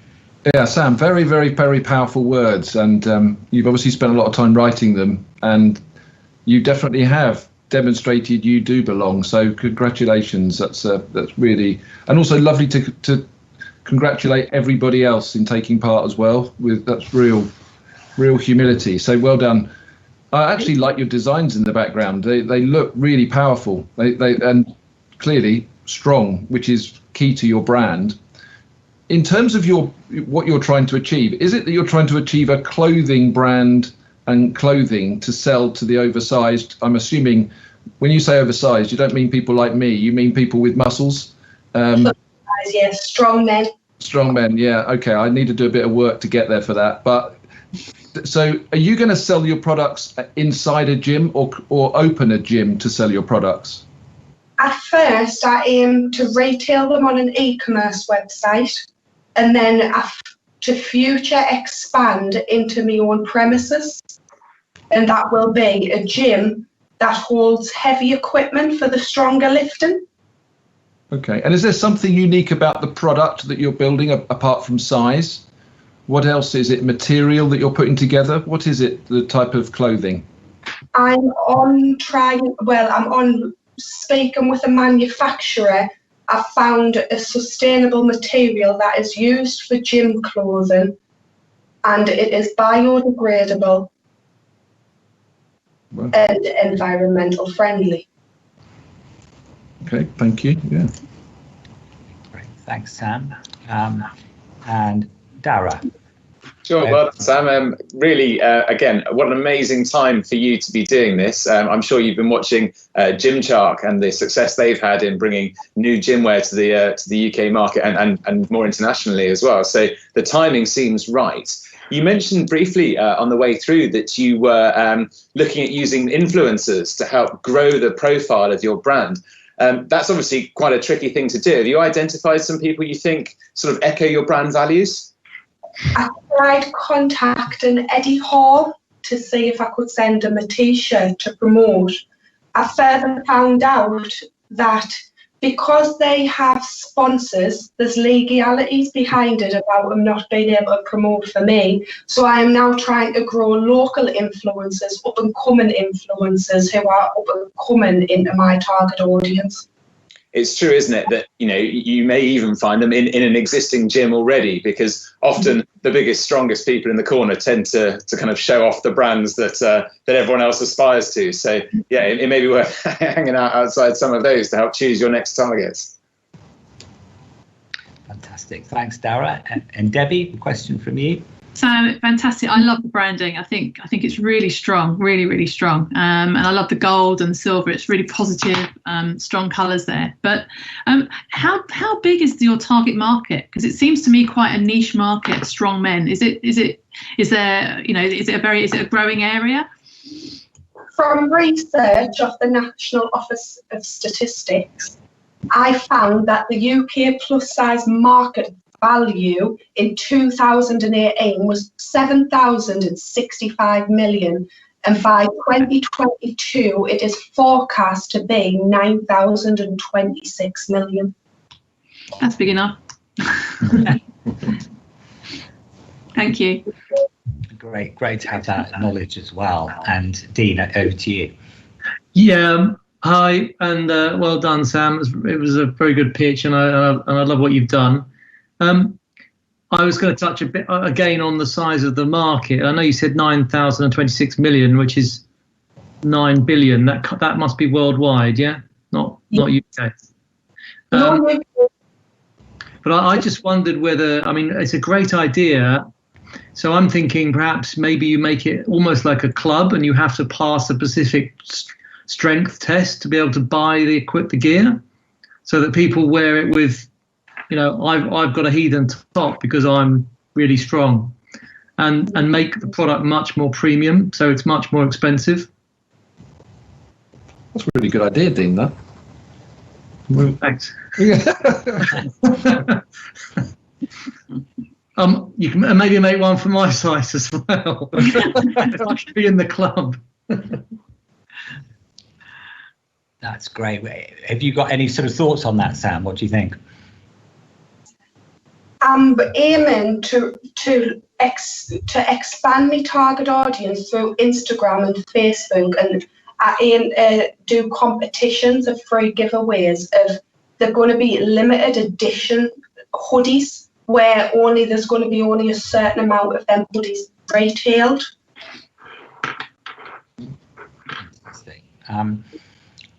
Yeah, Sam, very, very, very powerful words. And you've obviously spent a lot of time writing them. And you definitely have demonstrated you do belong. So congratulations. That's really, and also lovely to congratulate everybody else in taking part as well. That's real humility. So well done. I actually like your designs in the background. They look really powerful. They and clearly strong, which is key to your brand. In terms of what you're trying to achieve, is it that you're trying to achieve a clothing brand and clothing to sell to the oversized? I'm assuming when you say oversized, you don't mean people like me. You mean people with muscles. Yeah, strong men. Strong men. Yeah. Okay. I need to do a bit of work to get there for that, but. So are you going to sell your products inside a gym or open a gym to sell your products? At first, I aim to retail them on an e-commerce website and then to future expand into my own premises. And that will be a gym that holds heavy equipment for the stronger lifting. Okay. And is there something unique about the product that you're building apart from size? What else is it? Material that you're putting together? What is it? The type of clothing? I'm on speaking with a manufacturer. I found a sustainable material that is used for gym clothing, and it is biodegradable and environmental friendly. Okay, thank you. Yeah. Great, thanks, Sam. And Dara. Sure, well, Sam, really, again, what an amazing time for you to be doing this. I'm sure you've been watching Gymshark and the success they've had in bringing new gymwear to the UK market and more internationally as well. So the timing seems right. You mentioned briefly on the way through that you were looking at using influencers to help grow the profile of your brand. That's obviously quite a tricky thing to do. Have you identified some people you think sort of echo your brand values? I tried contacting Eddie Hall to see if I could send him a t-shirt to promote. I further found out that because they have sponsors, there's legalities behind it about them not being able to promote for me. So I am now trying to grow local influencers, up-and-coming influencers who are up-and-coming into my target audience. it's true, isn't it, that you may even find them in an existing gym already, because often the biggest, strongest people in the corner tend to kind of show off the brands that everyone else aspires to. So yeah, it may be worth hanging out outside some of those to help choose your next targets. Fantastic, thanks, Dara. And Debbie, a question from you. So fantastic. I love the branding. I think it's really strong, really strong. And I love the gold and the silver. It's really positive, strong colours there. But how big is your target market? Because it seems to me quite a niche market, strong men. Is it a growing area? From research of the National Office of Statistics, I found that the UK plus size market value in 2018 was 7,065 million, and by 2022 it is forecast to be 9,026 million. That's big enough. Thank you. Great to have that knowledge as well. And Dean, over to you. Yeah, hi, and well done, Sam. It was a very good pitch, and I love what you've done. I was going to touch a bit again on the size of the market. I know you said 9,026 million, which is 9 billion. That must be worldwide, yeah? Not UK. But I just wondered whether, it's a great idea. So I'm thinking perhaps maybe you make it almost like a club, and you have to pass a specific strength test to be able to buy the gear, so that people wear it with, I've got a heathen top because I'm really strong, and make the product much more premium, so it's much more expensive. That's a really good idea, Dean, that. Thanks. You can maybe make one for my size as well. I should be in the club. That's great. Have you got any sort of thoughts on that, Sam? What do you think? I'm aiming to expand my target audience through Instagram and Facebook, and I aim to do competitions of free giveaways of, they're going to be limited edition hoodies where there's going to be only a certain amount of them hoodies retailed.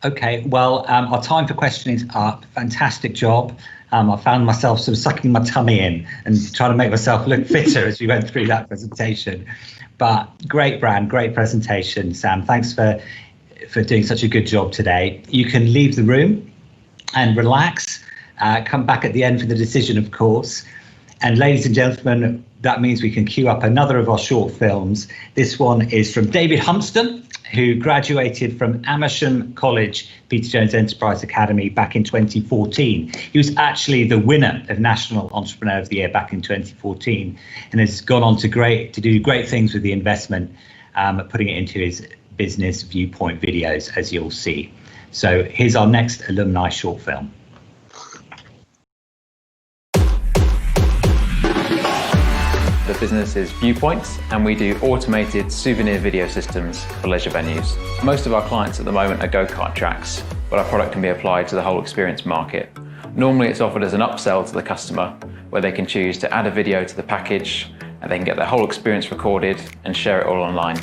Okay, well, our time for questioning is up. Fantastic job. I found myself sort of sucking my tummy in and trying to make myself look fitter as we went through that presentation. But great brand, great presentation, Sam. Thanks for doing such a good job today. You can leave the room and relax. Come back at the end for the decision, of course. And ladies and gentlemen, that means we can queue up another of our short films. This one is from David Humston, who graduated from Amersham College, Peter Jones Enterprise Academy back in 2014. He was actually the winner of National Entrepreneur of the Year back in 2014, and has gone on to do great things with the investment, putting it into his business Viewpoint videos, as you'll see. So here's our next alumni short film. The business is Viewpoints, and we do automated souvenir video systems for leisure venues. Most of our clients at the moment are go-kart tracks, but our product can be applied to the whole experience market. Normally it's offered as an upsell to the customer, where they can choose to add a video to the package, and they can get their whole experience recorded and share it all online.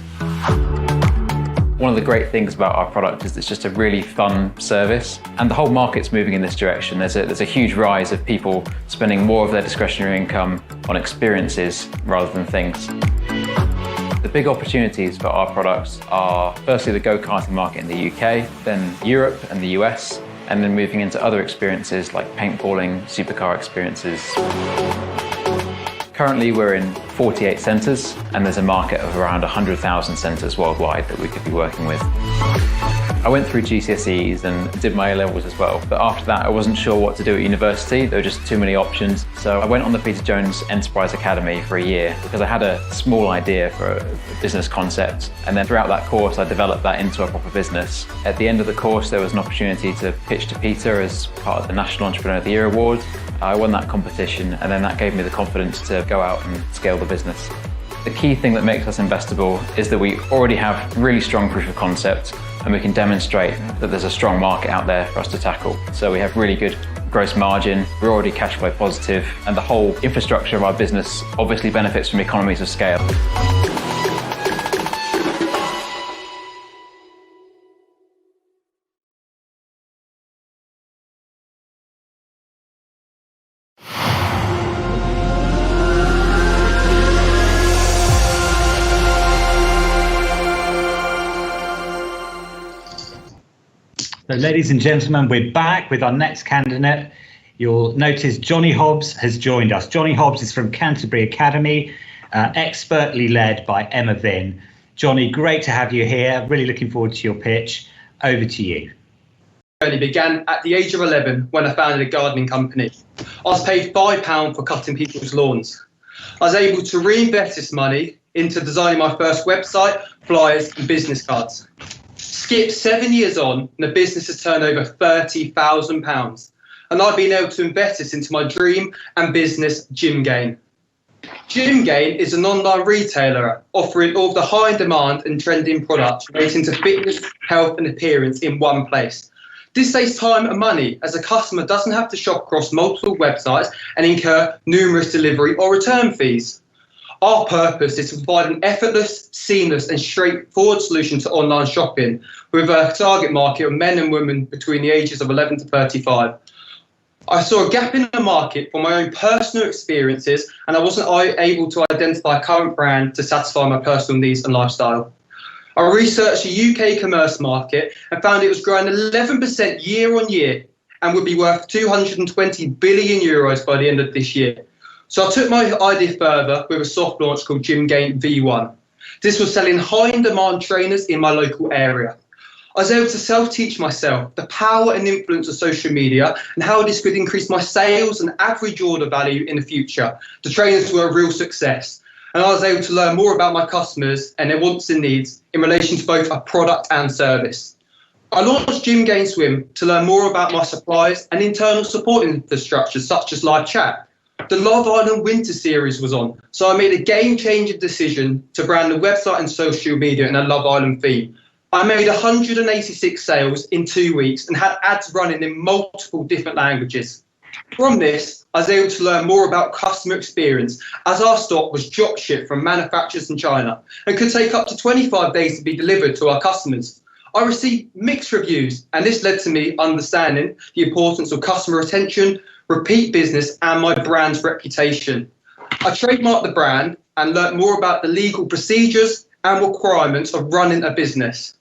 One of the great things about our product is it's just a really fun service, and the whole market's moving in this direction. There's a huge rise of people spending more of their discretionary income on experiences rather than things. The big opportunities for our products are firstly the go-karting market in the UK, then Europe and the US, and then moving into other experiences like paintballing, supercar experiences. Currently we're in 48 centres, and there's a market of around 100,000 centres worldwide that we could be working with. I went through GCSEs and did my A-levels as well, but after that I wasn't sure what to do at university. There were just too many options. So I went on the Peter Jones Enterprise Academy for a year because I had a small idea for a business concept, and then throughout that course I developed that into a proper business. At the end of the course there was an opportunity to pitch to Peter as part of the National Entrepreneur of the Year Award. I won that competition, and then that gave me the confidence to go out and scale the business. The key thing that makes us investable is that we already have really strong proof of concept. and we can demonstrate that there's a strong market out there for us to tackle. So we have really good gross margin, we're already cash flow positive, and the whole infrastructure of our business obviously benefits from economies of scale. So, ladies and gentlemen, we're back with our next candidate. You'll notice Johnny Hobbs has joined us. Johnny Hobbs is from Canterbury Academy, expertly led by Emma Vinn. Johnny, great to have you here. Really looking forward to your pitch. Over to you. It began at the age of 11 when I founded a gardening company. I was paid £5 for cutting people's lawns. I was able to reinvest this money into designing my first website, flyers and business cards. Skip 7 years on and the business has turned over £30,000. And I've been able to invest this into my dream and business, Gym Gain. Gym Gain is an online retailer offering all of the high demand and trending products relating to fitness, health and appearance in one place. This saves time and money as a customer doesn't have to shop across multiple websites and incur numerous delivery or return fees. Our purpose is to provide an effortless, seamless and straightforward solution to online shopping with a target market of men and women between the ages of 11 to 35. I saw a gap in the market from my own personal experiences and I wasn't able to identify a current brand to satisfy my personal needs and lifestyle. I researched the UK commerce market and found it was growing 11% year on year and would be worth €220 billion by the end of this year. So I took my idea further with a soft launch called Gym Gain V1. This was selling high in demand trainers in my local area. I was able to self-teach myself the power and influence of social media and how this could increase my sales and average order value in the future. The trainers were a real success. And I was able to learn more about my customers and their wants and needs in relation to both a product and service. I launched Gym Gain Swim to learn more about my suppliers and internal support infrastructure such as live chat. The Love Island Winter Series was on, so I made a game-changing decision to brand the website and social media in a Love Island theme. I made 186 sales in 2 weeks and had ads running in multiple different languages. From this, I was able to learn more about customer experience as our stock was drop shipped from manufacturers in China and could take up to 25 days to be delivered to our customers. I received mixed reviews and this led to me understanding the importance of customer retention, repeat business and my brand's reputation. I trademarked the brand and learnt more about the legal procedures and requirements of running a business.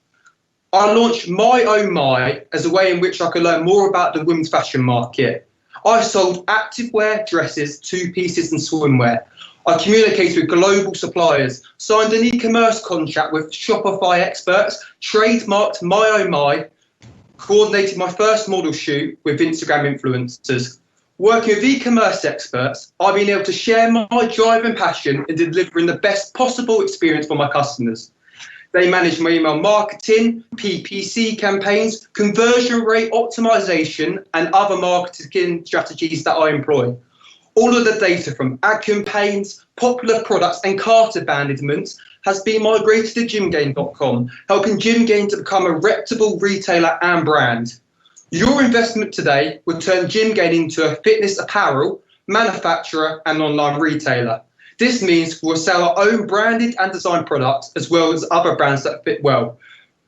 I launched My Oh My as a way in which I could learn more about the women's fashion market. I sold activewear, dresses, two-pieces and swimwear. I communicated with global suppliers, signed an e-commerce contract with Shopify experts, trademarked My Oh My, coordinated my first model shoot with Instagram influencers. Working with e-commerce experts, I've been able to share my drive and passion in delivering the best possible experience for my customers. They manage my email marketing, PPC campaigns, conversion rate optimization, and other marketing strategies that I employ. All of the data from ad campaigns, popular products, and cart abandonments has been migrated to gymgain.com, helping Gym Gain to become a reputable retailer and brand. Your investment today will turn Gym Gain into a fitness apparel, manufacturer, and online retailer. This means we'll sell our own branded and designed products as well as other brands that fit well.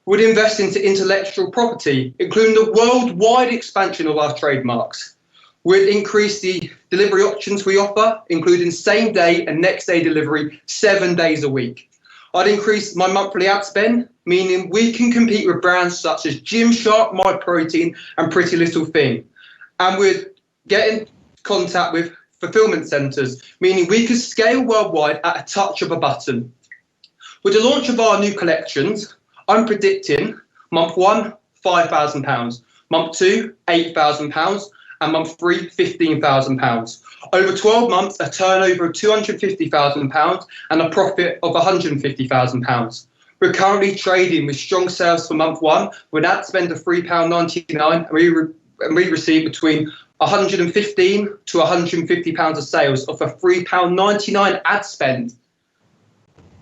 We'll invest into intellectual property, including the worldwide expansion of our trademarks. We'll increase the delivery options we offer, including same day and next day delivery 7 days a week. I'd increase my monthly ad spend, meaning we can compete with brands such as Gymshark, MyProtein and Pretty Little Thing. And we'd get in contact with fulfillment centres, meaning we could scale worldwide at a touch of a button. With the launch of our new collections, I'm predicting month 1, £5,000, month 2, £8,000, and month 3, £15,000. Over 12 months, a turnover of £250,000 and a profit of £150,000. We're currently trading with strong sales for month 1 with an ad spend of £3.99 and we receive between £115 to £150 of sales off a £3.99 ad spend.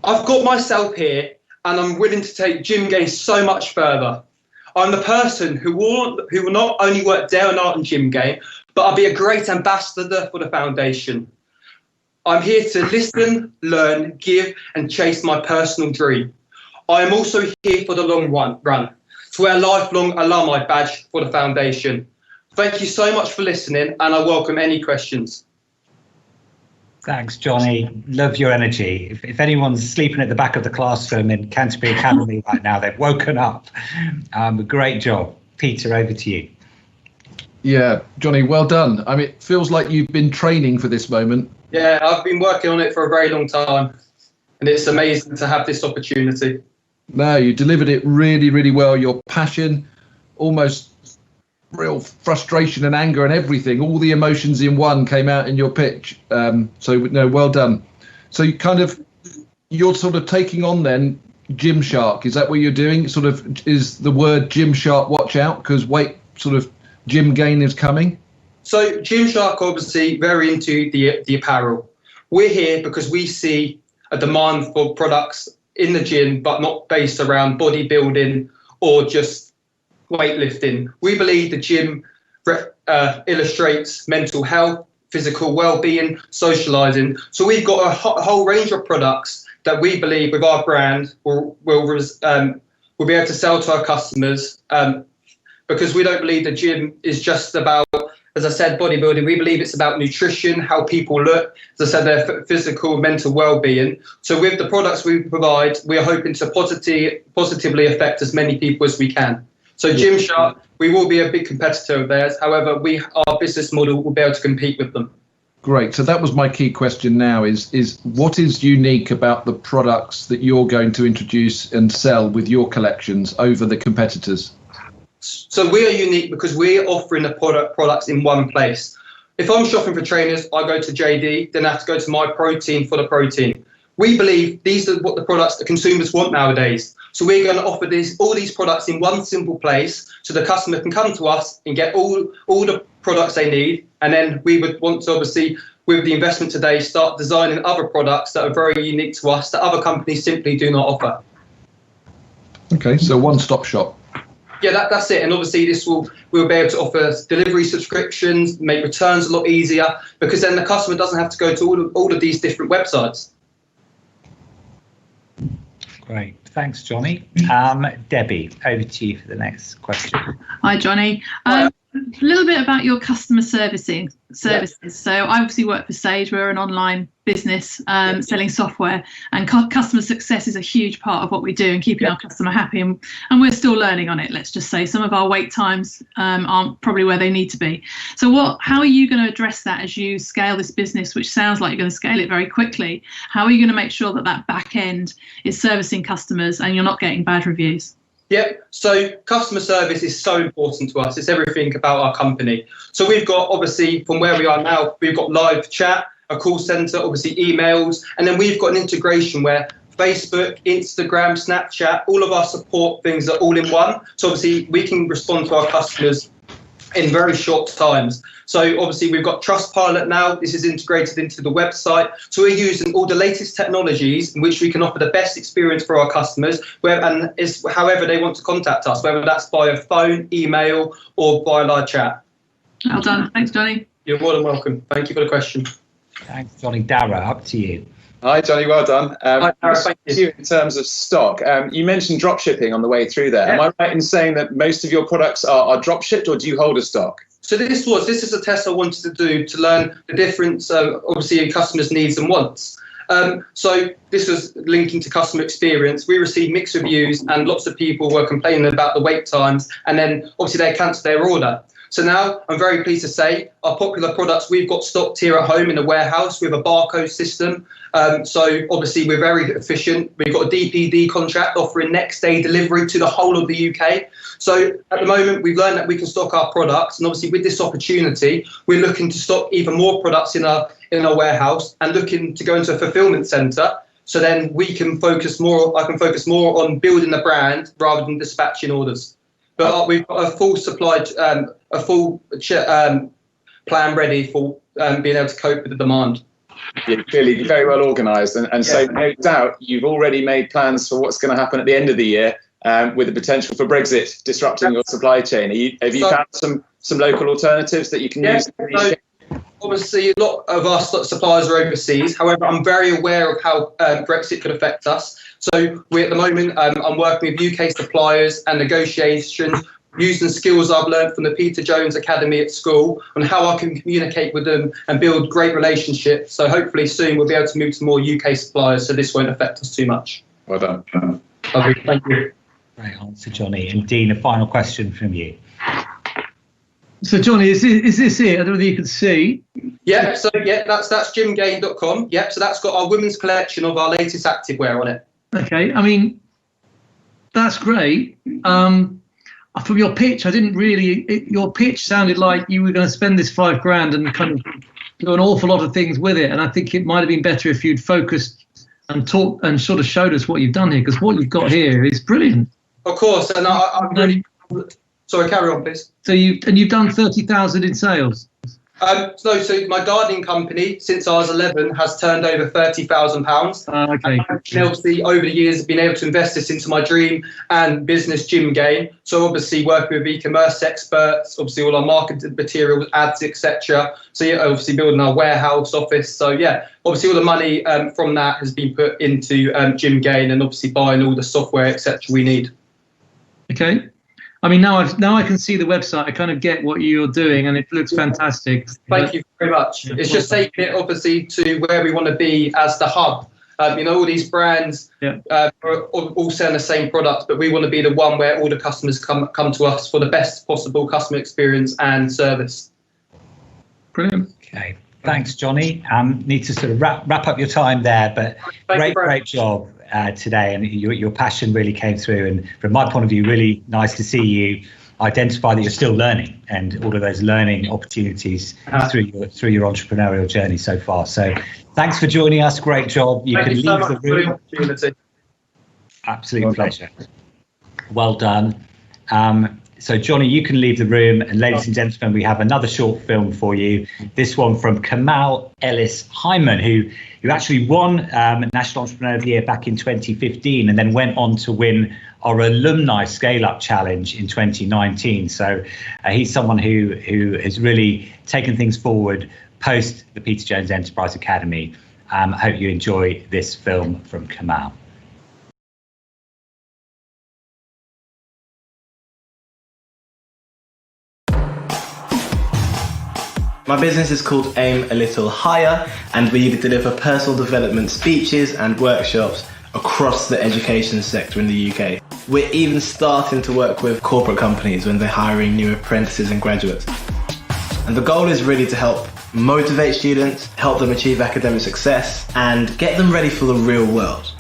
I've got myself here and I'm willing to take gym gains so much further. I'm the person who will not only work day and night on gym gain, but I'll be a great ambassador for the foundation. I'm here to listen, learn, give, and chase my personal dream. I am also here for the long run, to wear a lifelong alumni badge for the foundation. Thank you so much for listening, and I welcome any questions. Thanks, Johnny. Love your energy. If anyone's sleeping at the back of the classroom in Canterbury Academy right now, they've woken up. Great job. Peter, over to you. Yeah, Johnny, well done. I mean, it feels like you've been training for this moment. Yeah, I've been working on it for a very long time, and it's amazing to have this opportunity. No, you delivered it really, really well. Your passion, almost real frustration and anger and everything, all the emotions in one came out in your pitch. So no, well done. So you're sort of taking on then Gymshark. Is that what you're doing? Sort of, is the word Gymshark watch out because gym gain is coming? So Gymshark obviously very into the apparel. We're here because we see a demand for products in the gym, but not based around bodybuilding or just weightlifting. We believe the gym illustrates mental health, physical well-being, socializing. So we've got a whole range of products that we believe with our brand we'll be able to sell to our customers, because we don't believe the gym is just about, as I said, bodybuilding. We believe it's about nutrition, how people look, as I said, their physical, mental well-being. So with the products we provide, we are hoping to positively affect as many people as we can. So Gymshark, we will be a big competitor of theirs. However, our business model will be able to compete with them. Great. So that was my key question now is what is unique about the products that you're going to introduce and sell with your collections over the competitors? So we are unique because we're offering the products in one place. If I'm shopping for trainers, I go to JD, then I have to go to My Protein for the protein. We believe these are what the products that consumers want nowadays. So we're going to offer all these products in one simple place so the customer can come to us and get all the products they need. And then we would want to obviously, with the investment today, start designing other products that are very unique to us that other companies simply do not offer. Okay, so one-stop shop. Yeah, that's it. And obviously we'll be able to offer delivery subscriptions, make returns a lot easier, because then the customer doesn't have to go to all of these different websites. Great. Thanks, Johnny. Debbie, over to you for the next question. Hi, Johnny. A little bit about your customer services. Yeah. So I obviously work for Sage. We're an online business selling software, and customer success is a huge part of what we do and keeping our customer happy. And we're still learning on it. Let's just say some of our wait times aren't probably where they need to be. So how are you going to address that as you scale this business, which sounds like you're going to scale it very quickly? How are you going to make sure that back end is servicing customers and you're not getting bad reviews? Yep. So customer service is so important to us. It's everything about our company. So we've got, obviously, from where we are now, we've got live chat, a call center, obviously emails, and then we've got an integration where Facebook, Instagram, Snapchat, all of our support things are all in one. So obviously we can respond to our customers in very short times. So obviously we've got Trustpilot now. This is integrated into the website. So we're using all the latest technologies in which we can offer the best experience for our customers, however they want to contact us, whether that's via phone, email, or via live chat. Well done. Thanks, Johnny. You're more than welcome. Thank you for the question. Thanks, Johnny. Dara, up to you. Hi, Johnny. Well done. Hi, Dara, thank you. In terms of stock, you mentioned drop shipping on the way through there. Yeah. Am I right in saying that most of your products are drop shipped, or do you hold a stock? So this is a test I wanted to do to learn the difference, obviously, in customers' needs and wants. So this was linking to customer experience. We received mixed reviews and lots of people were complaining about the wait times, and then obviously they cancelled their order. So now I'm very pleased to say our popular products we've got stocked here at home in the warehouse with a barcode system. So obviously we're very efficient. We've got a DPD contract offering next day delivery to the whole of the UK. So at the moment we've learned that we can stock our products, and obviously with this opportunity we're looking to stock even more products in our warehouse and looking to go into a fulfillment centre. So then I can focus more on building the brand rather than dispatching orders. But we've got a full supply, plan ready for being able to cope with the demand. You're clearly very well organised, and so no doubt you've already made plans for what's going to happen at the end of the year, with the potential for Brexit disrupting your supply chain. Have you found some local alternatives that you can use? So obviously, a lot of our suppliers are overseas. However, I'm very aware of how Brexit could affect us. So at the moment, I'm working with UK suppliers and negotiations, using skills I've learned from the Peter Jones Academy at school on how I can communicate with them and build great relationships. So hopefully soon we'll be able to move to more UK suppliers, so this won't affect us too much. Well done. Lovely, thank you. Great answer, Johnny. And Dean, a final question from you. So Johnny, is this it? I don't know whether you can see. Yeah, so that's gymgain.com. Yeah, so that's got our women's collection of our latest activewear on it. Okay, I mean, that's great. From your pitch, your pitch sounded like you were going to spend this $5,000 and kind of do an awful lot of things with it. And I think it might have been better if you'd focused and talked and sort of showed us what you've done here, because what you've got here is brilliant. Of course, and I'm really sorry. Carry on, please. So you've done 30,000 in sales. So my gardening company, since I was 11, has turned over £30,000. Okay. And obviously, over the years, I've been able to invest this into my dream and business, Gym Gain. So obviously, working with e-commerce experts, obviously all our marketing materials, ads, etc. So obviously building our warehouse office. So obviously all the money from that has been put into Gym Gain, and obviously buying all the software, etc. we need. Okay. I mean, now I can see the website. I kind of get what you're doing, and it looks fantastic. Thank you very much. It's just taking it, obviously, to where we want to be as the hub. All these brands are all selling the same product, but we want to be the one where all the customers come to us for the best possible customer experience and service. Brilliant. Okay. Thanks, Johnny. Need to sort of wrap up your time there, but great job today, and your passion really came through. And from my point of view, really nice to see you identify that you're still learning, and all of those learning opportunities through your entrepreneurial journey so far. So, thanks for joining us. Great job. You can leave the room. Absolute pleasure. Well done. So, Johnny, you can leave the room. And ladies and gentlemen, we have another short film for you. This one from Kamal Ellis Hyman, who actually won National Entrepreneur of the Year back in 2015, and then went on to win our Alumni Scale Up Challenge in 2019. So he's someone who has really taken things forward post the Peter Jones Enterprise Academy. I hope you enjoy this film from Kamal. My business is called Aim a Little Higher, and we deliver personal development speeches and workshops across the education sector in the UK. We're even starting to work with corporate companies when they're hiring new apprentices and graduates. And the goal is really to help motivate students, help them achieve academic success, and get them ready for the real world.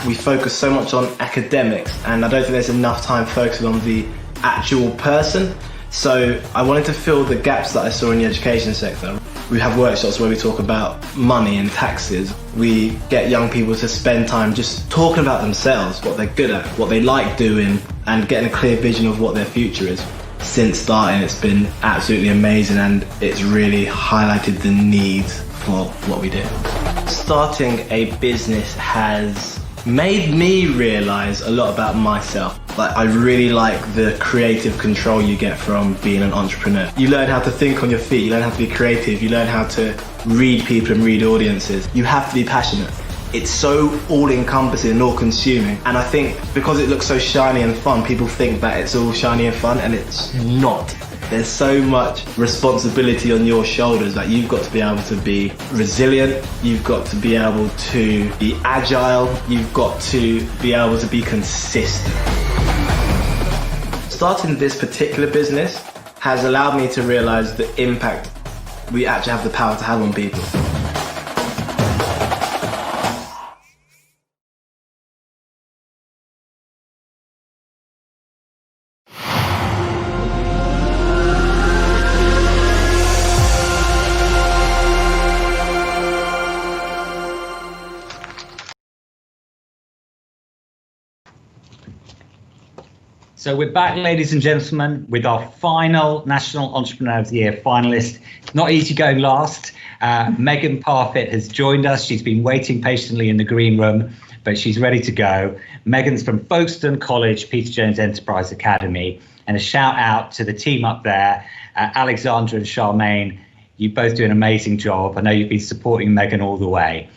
We focus so much on academics, and I don't think there's enough time focusing on the actual person. So I wanted to fill the gaps that I saw in the education sector. We have workshops where we talk about money and taxes. We get young people to spend time just talking about themselves, what they're good at, what they like doing, and getting a clear vision of what their future is. Since starting, it's been absolutely amazing, and it's really highlighted the need for what we do. Starting a business has made me realise a lot about myself. I really like the creative control you get from being an entrepreneur. You learn how to think on your feet, you learn how to be creative, you learn how to read people and read audiences. You have to be passionate. It's so all-encompassing and all-consuming, and I think because it looks so shiny and fun, people think that it's all shiny and fun, and it's not. There's so much responsibility on your shoulders that you've got to be able to be resilient, you've got to be able to be agile, you've got to be able to be consistent. Starting this particular business has allowed me to realise the impact we actually have the power to have on people. So we're back, ladies and gentlemen, with our final National Entrepreneur of the Year finalist. Not easy going last. Megan Parfit has joined us. She's been waiting patiently in the green room, but she's ready to go. Megan's from Folkestone College, Peter Jones Enterprise Academy, and a shout out to the team up there, Alexandra and Charmaine. You both do an amazing job. I know you've been supporting Megan all the way.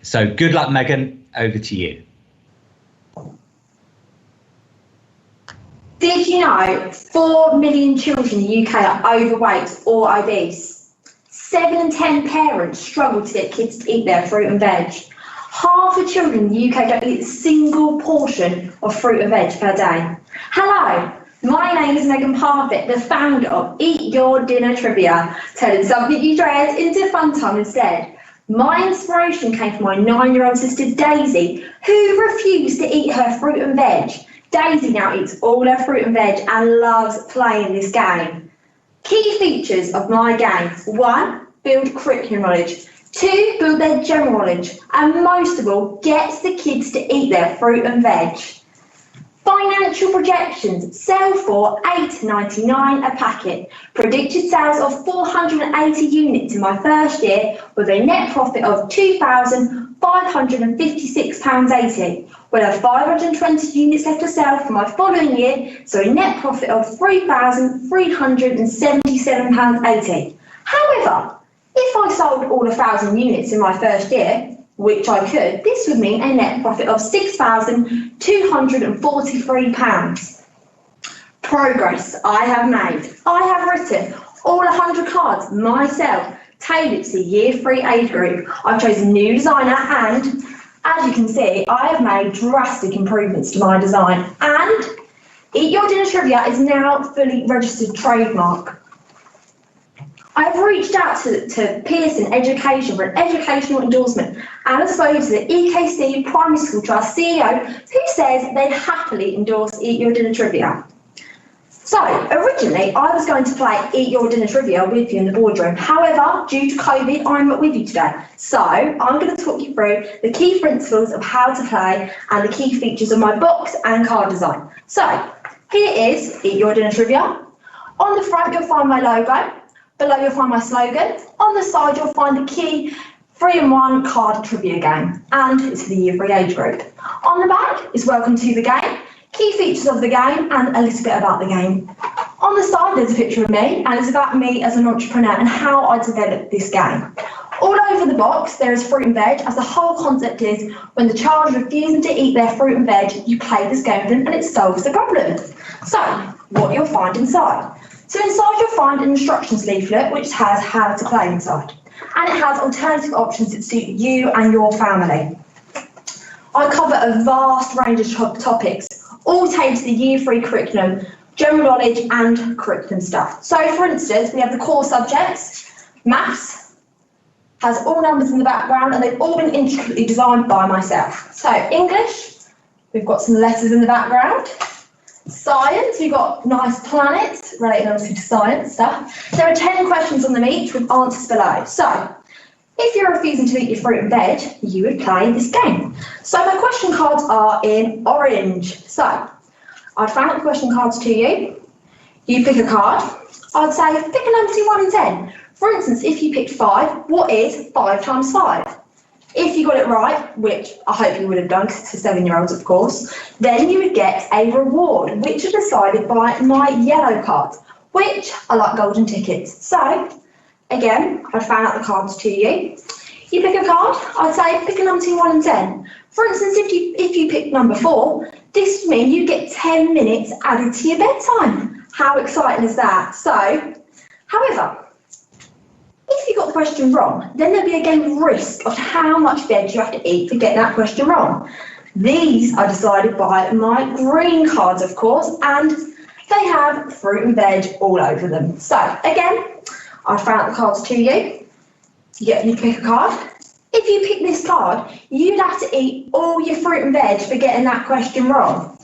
So good luck, Megan. Over to you. Did you know 4 million children in the UK are overweight or obese? 7 in 10 parents struggle to get kids to eat their fruit and veg. Half the children in the UK don't eat a single portion of fruit and veg per day. Hello, my name is Megan Parfit, the founder of Eat Your Dinner Trivia, turning something you dread into fun time instead. My inspiration came from my 9-year-old sister Daisy, who refused to eat her fruit and veg. Daisy now eats all her fruit and veg and loves playing this game. Key features of my game: 1, build curriculum knowledge. 2, build their general knowledge. And most of all, gets the kids to eat their fruit and veg. Financial projections: sell for $8.99 a packet. Predicted sales of 480 units in my first year with a net profit of £2,556.80. We'll have 520 units left to sell for my following year, so a net profit of £3,377.80. However, if I sold all 1,000 units in my first year, which I could, this would mean a net profit of £6,243. Progress I have made. I have written all 100 cards myself, tailored to the Year 3 age group. I've chosen a new designer and, as you can see, I have made drastic improvements to my design. And Eat Your Dinner Trivia is now fully registered trademark. I've reached out to Pearson Education for an educational endorsement and have spoken to the EKC Primary School Trust CEO, who says they'd happily endorse Eat Your Dinner Trivia. So, originally, I was going to play Eat Your Dinner Trivia with you in the boardroom. However, due to COVID, I'm not with you today. So, I'm going to talk you through the key principles of how to play and the key features of my box and card design. So, here is Eat Your Dinner Trivia. On the front, you'll find my logo. Below, you'll find my slogan. On the side, you'll find the key 3-in-1 card trivia game, and it's for the Year 3 age group. On the back is Welcome to the Game, key features of the game, and a little bit about the game. On the side, there's a picture of me, and it's about me as an entrepreneur and how I developed this game. All over the box, there is fruit and veg, as the whole concept is when the child is refusing to eat their fruit and veg, you play this game with them and it solves the problem. So, what you'll find inside. So inside you'll find an instructions leaflet which has how to play inside. And it has alternative options that suit you and your family. I cover a vast range of topics, all tailored to the Year 3 curriculum, general knowledge and curriculum stuff. So for instance, we have the core subjects. Maths has all numbers in the background and they've all been intricately designed by myself. So English, we've got some letters in the background. Science, we've got nice planets, related obviously to science stuff. There are 10 questions on them each with answers below. So, if you're refusing to eat your fruit and veg, you would play this game. So my question cards are in orange. So, I'd hand out the question cards to you. You pick a card. I'd say pick a number between 1 and 10. For instance, if you picked 5, what is 5 times 5? If you got it right, which I hope you would have done, because it's for 7-year-olds, of course, then you would get a reward, which is decided by my yellow cards, which are like golden tickets. So, again, I'd fan out the cards to you. You pick a card, I'd say pick a number between 1 and 10. For instance, if you pick number 4, this would mean you get 10 minutes added to your bedtime. How exciting is that? So, however, if you got the question wrong, then there'll be a game of risk of how much veg you have to eat to get that question wrong. These are decided by my green cards, of course, and they have fruit and veg all over them. So, again, I've found the cards to you. You pick a card. If you pick this card, you'd have to eat all your fruit and veg for getting that question wrong.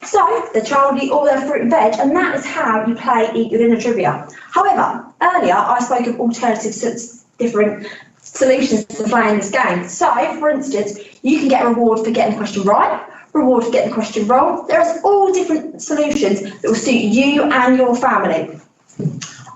So, the child will eat all their fruit and veg, and that is how you play Eat Your Dinner Trivia. However, earlier I spoke of alternative different solutions to playing this game. So, for instance, you can get a reward for getting the question right, reward for getting the question wrong. There's all different solutions that will suit you and your family.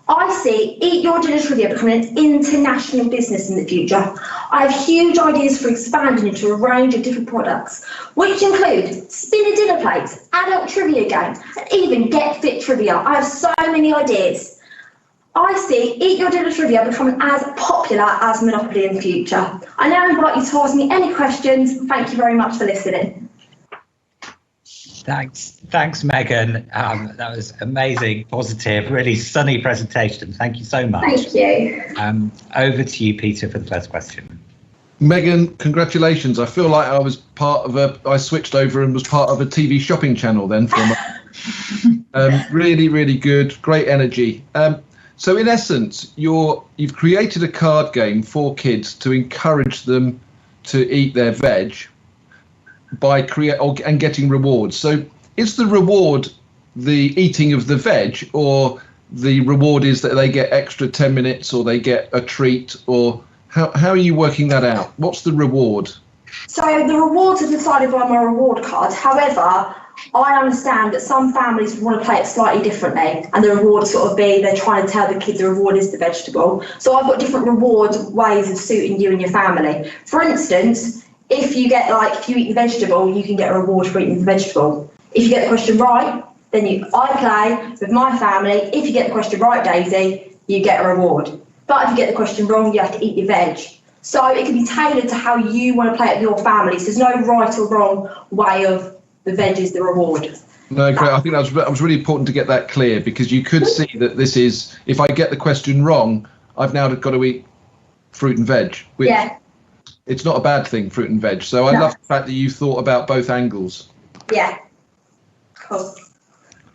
I see Eat Your Dinner Trivia becoming an international business in the future. I have huge ideas for expanding into a range of different products, which include spinner dinner plates, adult trivia games, and even Get Fit Trivia. I have so many ideas. I see Eat Your Dinner Trivia becoming as popular as Monopoly in the future. I now invite you to ask me any questions. Thank you very much for listening. Thanks, Megan. That was amazing, positive, really sunny presentation. Thank you so much. Thank you. Over to you, Peter, for the first question. Megan, congratulations. I feel like I was I switched over and was part of a TV shopping channel then for a moment. Really, really good, great energy. So in essence, you've created a card game for kids to encourage them to eat their veg by and getting rewards. So is the reward the eating of the veg, or the reward is that they get extra 10 minutes or they get a treat, or how are you working that out? What's the reward? So the rewards are decided by my reward card. However, I understand that some families want to play it slightly differently, and the reward sort of be they're trying to tell the kids the reward is the vegetable. So I've got different reward ways of suiting you and your family. For instance, if you eat the vegetable, you can get a reward for eating the vegetable. If you get the question right, then I play with my family. If you get the question right, Daisy, you get a reward. But if you get the question wrong, you have to eat your veg. So it can be tailored to how you want to play it with your family. So there's no right or wrong way of the veg is the reward. No, great. I think that was really important to get that clear, because you could see that this is, if I get the question wrong, I've now got to eat fruit and veg, which it's not a bad thing, fruit and veg. So I love the fact that you thought about both angles. Yeah. Cool.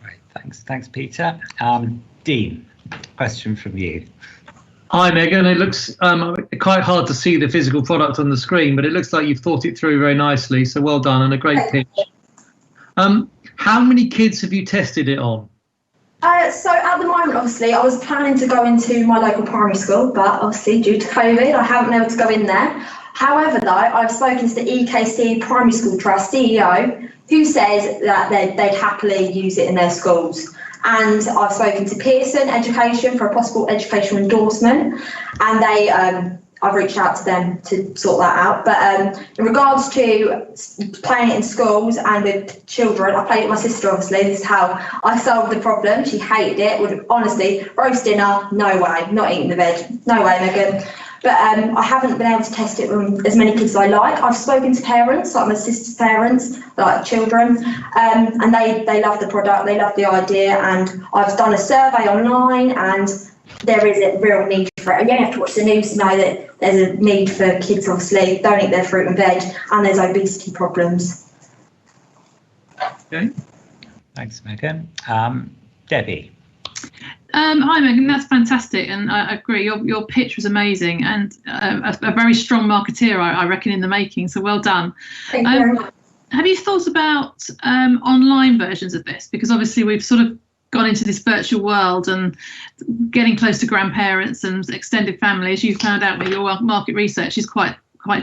Great. Thanks, Peter. Dean, question from you. Hi, Megan. It looks quite hard to see the physical product on the screen, but it looks like you've thought it through very nicely. So well done, and a great pitch. How many kids have you tested it on? So at the moment, obviously, I was planning to go into my local primary school, but obviously due to COVID, I haven't been able to go in there. However, though, I've spoken to the EKC Primary School Trust CEO, who says that they'd happily use it in their schools. And I've spoken to Pearson Education for a possible educational endorsement, and I've reached out to them to sort that out. But in regards to playing it in schools and with children, I played it with my sister, obviously. This is how I solved the problem. She hated it. Honestly, roast dinner, no way. Not eating the veg. No way, Megan. But I haven't been able to test it with as many kids as I like. I've spoken to parents, like my sister's parents, like children, and they love the product, they love the idea, and I've done a survey online, and there is a real need for it. You only have to watch the news to know that there's a need for kids, obviously, don't eat their fruit and veg, and there's obesity problems. Okay. Thanks, Megan. Debbie. Hi, Megan. That's fantastic, and I agree. Your pitch was amazing, and a very strong marketeer, I reckon, in the making. So well done. Thank you very much. Have you thought about online versions of this? Because obviously we've sort of gone into this virtual world, and getting close to grandparents and extended family, as you found out with your market research, is quite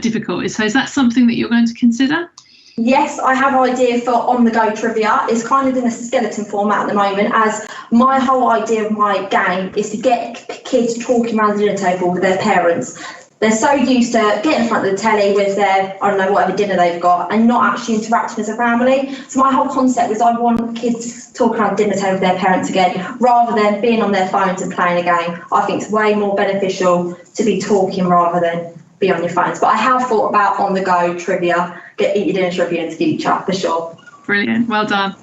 difficult. So is that something that you're going to consider? Yes, I have an idea for on-the-go trivia. It's kind of in a skeleton format at the moment, as my whole idea of my game is to get kids talking around the dinner table with their parents. They're so used to getting in front of the telly with their, I don't know, whatever dinner they've got, and not actually interacting as a family. So my whole concept is I want kids to talk around the dinner table with their parents again, rather than being on their phones and playing a game. I think it's way more beneficial to be talking rather than be on your phones. But I have thought about on-the-go trivia, eat your dinner trivia in the future, for sure. Brilliant. Well done.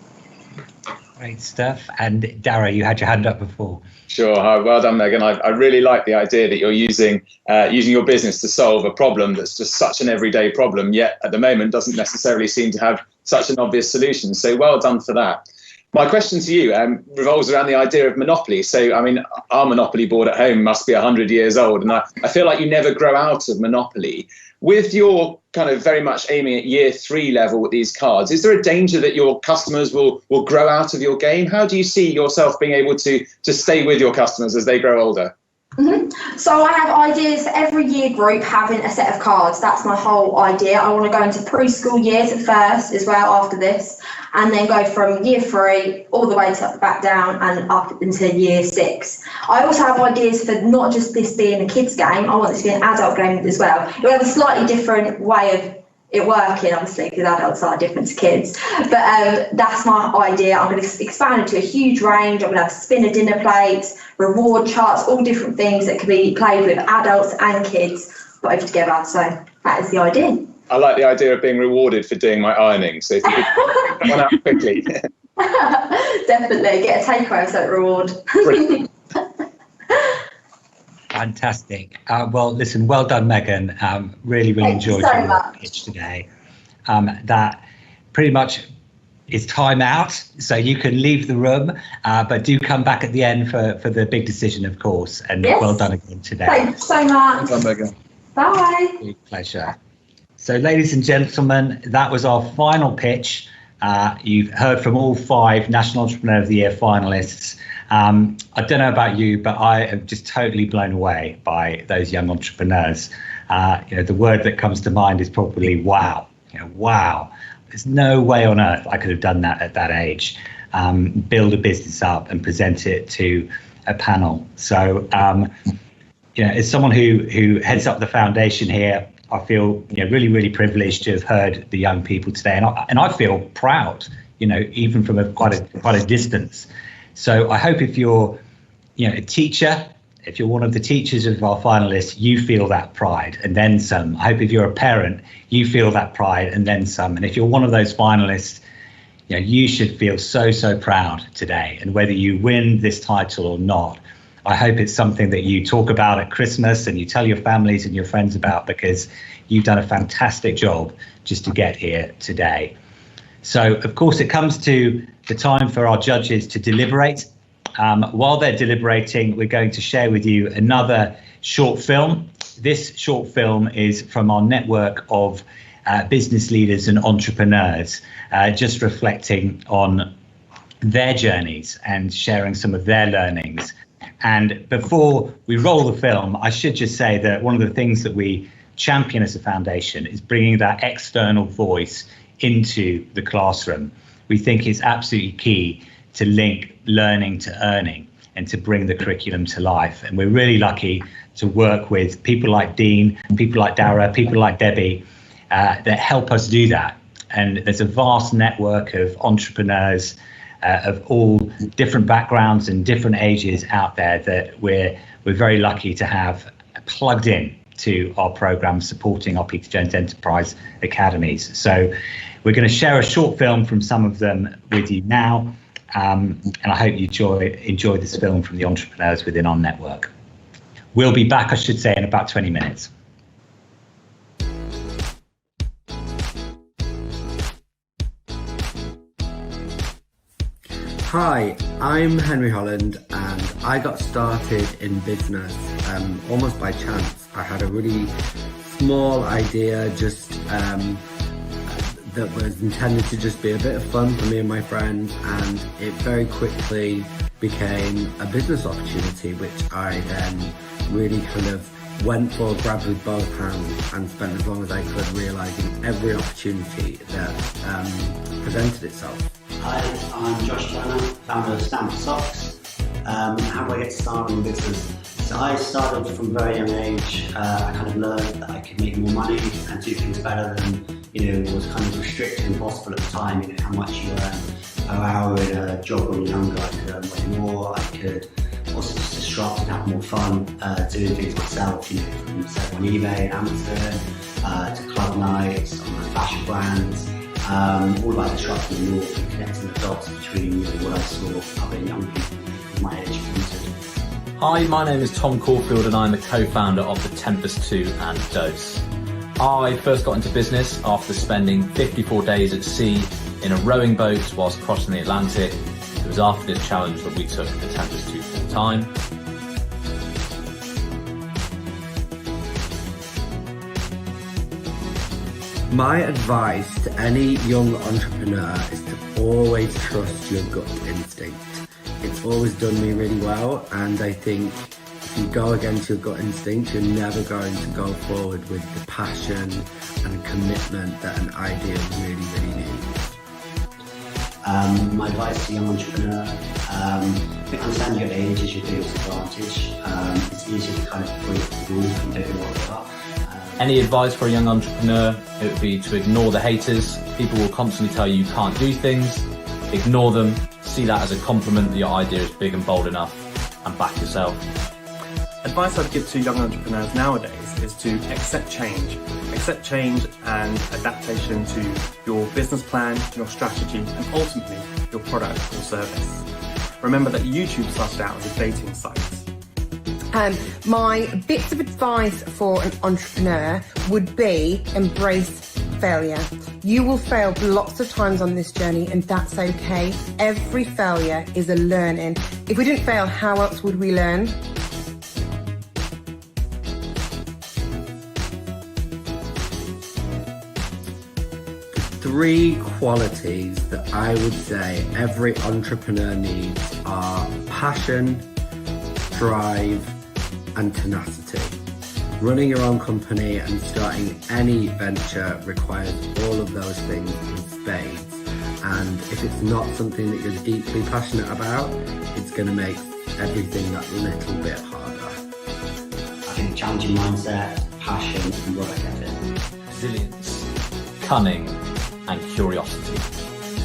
Great stuff. And Dara, you had your hand up before. Sure. Well done, Megan. I really like the idea that you're using your business to solve a problem that's just such an everyday problem, yet at the moment doesn't necessarily seem to have such an obvious solution. So well done for that. My question to you revolves around the idea of monopoly. So, I mean, our monopoly board at home must be 100 years old, and I feel like you never grow out of monopoly. With your kind of very much aiming at year 3 level with these cards, is there a danger that your customers will grow out of your game? How do you see yourself being able to stay with your customers as they grow older? So I have ideas for every year group having a set of cards. That's my whole idea. I want to go into preschool years at first as well after this, and then go from year 3 all the way to back down and up into year 6. I also have ideas for not just this being a kids game. I want this to be an adult game as well. It will have a slightly different way of it working, obviously, because adults are different to kids. But that's my idea. I'm going to expand it to a huge range. I'm going to have spinner dinner plates, reward charts, all different things that can be played with adults and kids put over together. So that is the idea. I like the idea of being rewarded for doing my ironing. So if you could get one out quickly. Definitely get a takeaway as that reward. Fantastic. Well, listen, well done, Megan. Really enjoyed your pitch today. That pretty much is time out, so you can leave the room, but do come back at the end for the big decision, of course. And yes. Well done again today. Thanks so much. Well done, Megan. Bye. Big pleasure. So, ladies and gentlemen, that was our final pitch. You've heard from all 5 National Entrepreneur of the Year finalists. I don't know about you, but I am just totally blown away by those young entrepreneurs. The word that comes to mind is probably wow. Wow. There's no way on earth I could have done that at that age. Build a business up and present it to a panel. So, as someone who heads up the foundation here, I feel really privileged to have heard the young people today, and I feel proud. Even from quite a distance. So I hope if you're, a teacher, if you're one of the teachers of our finalists, you feel that pride and then some. I hope if you're a parent, you feel that pride and then some. And if you're one of those finalists, you should feel so proud today. And whether you win this title or not, I hope it's something that you talk about at Christmas and you tell your families and your friends about, because you've done a fantastic job just to get here today. So, of course, it comes to the time for our judges to deliberate. While they're deliberating, we're going to share with you another short film. This short film is from our network of business leaders and entrepreneurs, just reflecting on their journeys and sharing some of their learnings. And before we roll the film, I should just say that one of the things that we champion as a foundation is bringing that external voice into the classroom. We think it's absolutely key to link learning to earning and to bring the curriculum to life. And we're really lucky to work with people like Dean, people like Dara, people like Debbie that help us do that. And there's a vast network of entrepreneurs of all different backgrounds and different ages out there that we're very lucky to have plugged in to our program supporting our Peter Jones Enterprise Academies. So we're going to share a short film from some of them with you now, and I hope you enjoy this film from the entrepreneurs within our network. We'll be back, I should say, in about 20 minutes. Hi, I'm Henry Holland, and I got started in business almost by chance. I had a really small idea that was intended to just be a bit of fun for me and my friends, and it very quickly became a business opportunity, which I then really kind of went for, grabbed with both hands, and spent as long as I could realising every opportunity that presented itself. Hi, I'm Josh Turner, founder of Stamp Socks. How do I get started in business? So I started from a very young age. I kind of learned that I could make more money and do things better than, was kind of restricted and possible at the time, how much you earn per hour in a job when you're younger. I could earn way more. I could also just disrupt and have more fun doing things myself, from selling on eBay, Amazon, to club nights, on fashion brands. All about disrupting the north and connecting the dots between what I saw other young people my age wanted. Hi, my name is Tom Caulfield and I'm the co-founder of the Tempest 2 and Dose. I first got into business after spending 54 days at sea in a rowing boat whilst crossing the Atlantic. It was after this challenge that we took the Tempest 2 full time. My advice to any young entrepreneur is to always trust your gut instinct. It's always done me really well, and I think if if you go against your gut instinct, you're never going to go forward with the passion and commitment that an idea really, really needs. My advice to a young entrepreneur, understand your age is your biggest advantage. It's easy to kind of break the rules and do what they are. Any advice for a young entrepreneur? It would be to ignore the haters. People will constantly tell you can't do things. Ignore them. See that as a compliment that your idea is big and bold enough, and back yourself. Advice I'd give to young entrepreneurs nowadays is to accept change. Accept change and adaptation to your business plan, your strategy, and ultimately your product or service. Remember that YouTube started out as a dating site. My bits of advice for an entrepreneur would be embrace failure. You will fail lots of times on this journey, and that's okay. Every failure is a learning. If we didn't fail, how else would we learn? Three qualities that I would say every entrepreneur needs are passion, drive, and tenacity. Running your own company and starting any venture requires all of those things in spades. And if it's not something that you're deeply passionate about, it's going to make everything that little bit harder. I think challenging mindset, passion, and work ethic. Resilience, cunning, and curiosity.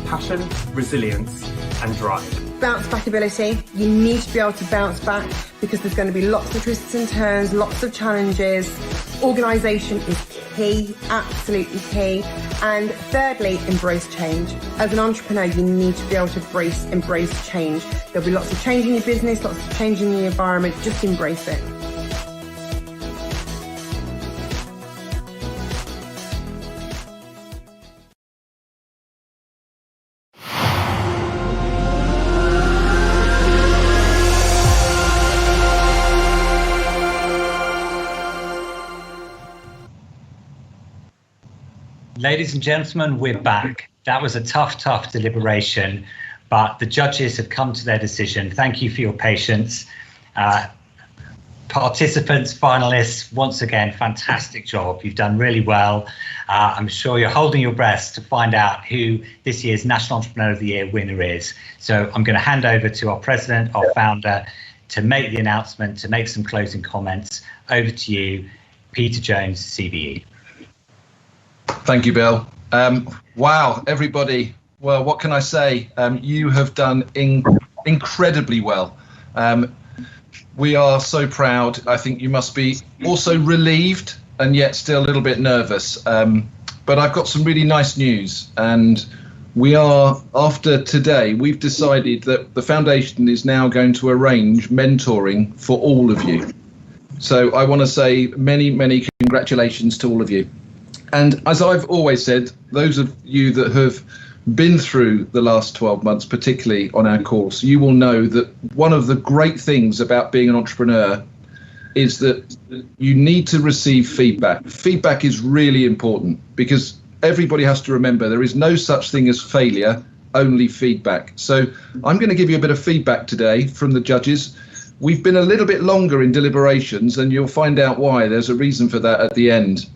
Passion, resilience, and drive. Bounce back ability. You need to be able to bounce back because there's going to be lots of twists and turns, lots of challenges. Organisation is key, absolutely key. And thirdly, embrace change. As an entrepreneur, you need to be able to embrace change. There'll be lots of change in your business, lots of change in the environment. Just embrace it. Ladies and gentlemen, we're back. That was a tough deliberation, but the judges have come to their decision. Thank you for your patience. Participants, finalists, once again, fantastic job. You've done really well. I'm sure you're holding your breath to find out who this year's National Entrepreneur of the Year winner is. So I'm going to hand over to our president, our founder, to make the announcement, to make some closing comments. Over to you, Peter Jones, CBE. Thank you, Bill. Wow, everybody. Well, what can I say? You have done incredibly well. We are so proud. I think you must be also relieved and yet still a little bit nervous. But I've got some really nice news. And we are, after today, we've decided that the foundation is now going to arrange mentoring for all of you. So I want to say many congratulations to all of you. And as I've always said, those of you that have been through the last 12 months, particularly on our course, you will know that one of the great things about being an entrepreneur is that you need to receive feedback. Feedback is really important because everybody has to remember there is no such thing as failure, only feedback. So I'm going to give you a bit of feedback today from the judges. We've been a little bit longer in deliberations and you'll find out why. There's a reason for that at the end.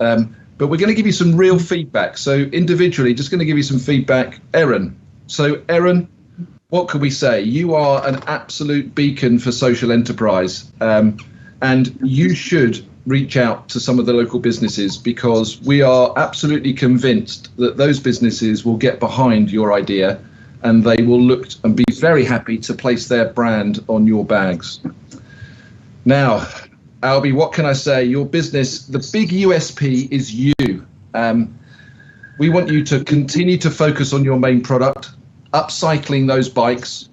But we're going to give you some real feedback. So individually, just going to give you some feedback. Erin. So Erin, what can we say? You are an absolute beacon for social enterprise. And you should reach out to some of the local businesses because we are absolutely convinced that those businesses will get behind your idea and they will look and be very happy to place their brand on your bags. Now, Alby, what can I say? Your business, the big USP is you. We want you to continue to focus on your main product, upcycling those bikes.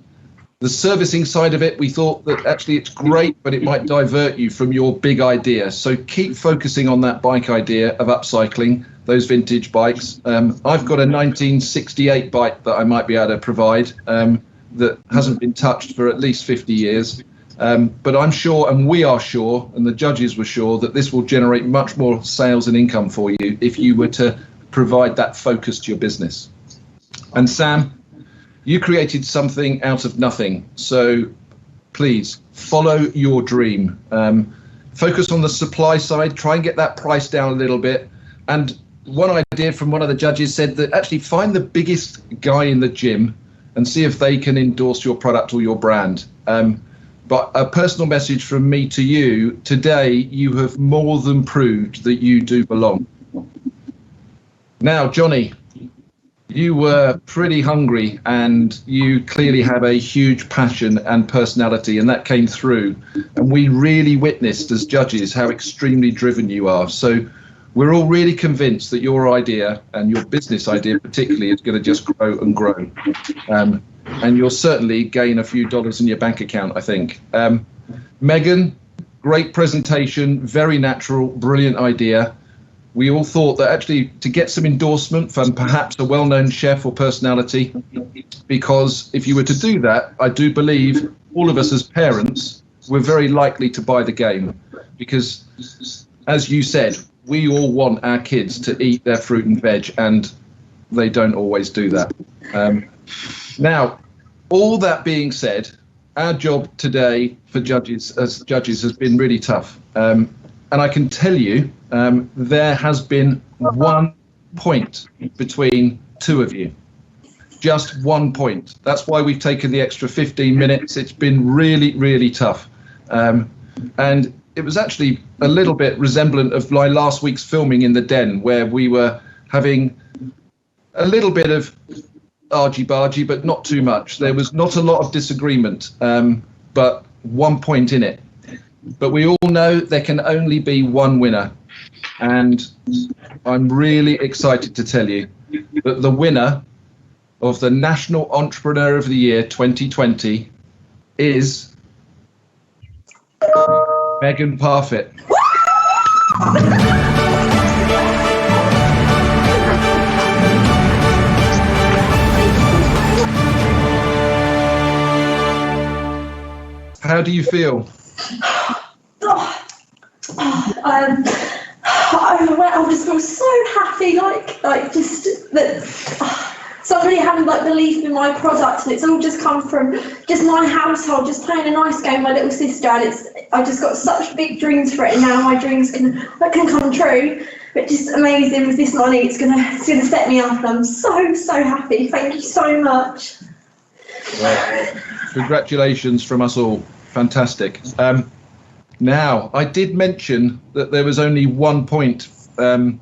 The servicing side of it, we thought that actually it's great, but it might divert you from your big idea. So keep focusing on that bike idea of upcycling those vintage bikes. I've got a 1968 bike that I might be able to provide that hasn't been touched for at least 50 years. But I'm sure, and we are sure, and the judges were sure, that this will generate much more sales and income for you if you were to provide that focus to your business. And Sam, you created something out of nothing. So please follow your dream. Focus on the supply side, try and get that price down a little bit. And one idea from one of the judges said that actually find the biggest guy in the gym and see if they can endorse your product or your brand. But a personal message from me to you, today you have more than proved that you do belong. Now, Johnny, you were pretty hungry and you clearly have a huge passion and personality, and that came through. And we really witnessed as judges how extremely driven you are. So we're all really convinced that your idea, and your business idea particularly, is going to just grow and grow. And you'll certainly gain a few dollars in your bank account, I think. Megan, great presentation, very natural, brilliant idea. We all thought that actually to get some endorsement from perhaps a well-known chef or personality, because if you were to do that, I do believe all of us as parents were very likely to buy the game, because as you said, we all want our kids to eat their fruit and veg, and they don't always do that. Now, all that being said, our job today for judges has been really tough. And I can tell you, there has been 1 point between two of you. Just 1 point. That's why we've taken the extra 15 minutes. It's been really, really tough. And it was actually a little bit resemblant of my last week's filming in the den, where we were having a little bit of argy-bargy, but not too much. There was not a lot of disagreement, but 1 point in it. But we all know there can only be one winner. And I'm really excited to tell you that the winner of the National Entrepreneur of the Year 2020 is Megan Parfit. How do you feel? I just feel so happy, like just that somebody having like belief in my product, and it's all just come from just my household, just playing a nice game with my little sister, and I just got such big dreams for it, and now my dreams can come true. But just amazing with this money, it's gonna set me up, and I'm so happy. Thank you so much. Well, congratulations from us all. Fantastic. Now, I did mention that there was only 1 point, and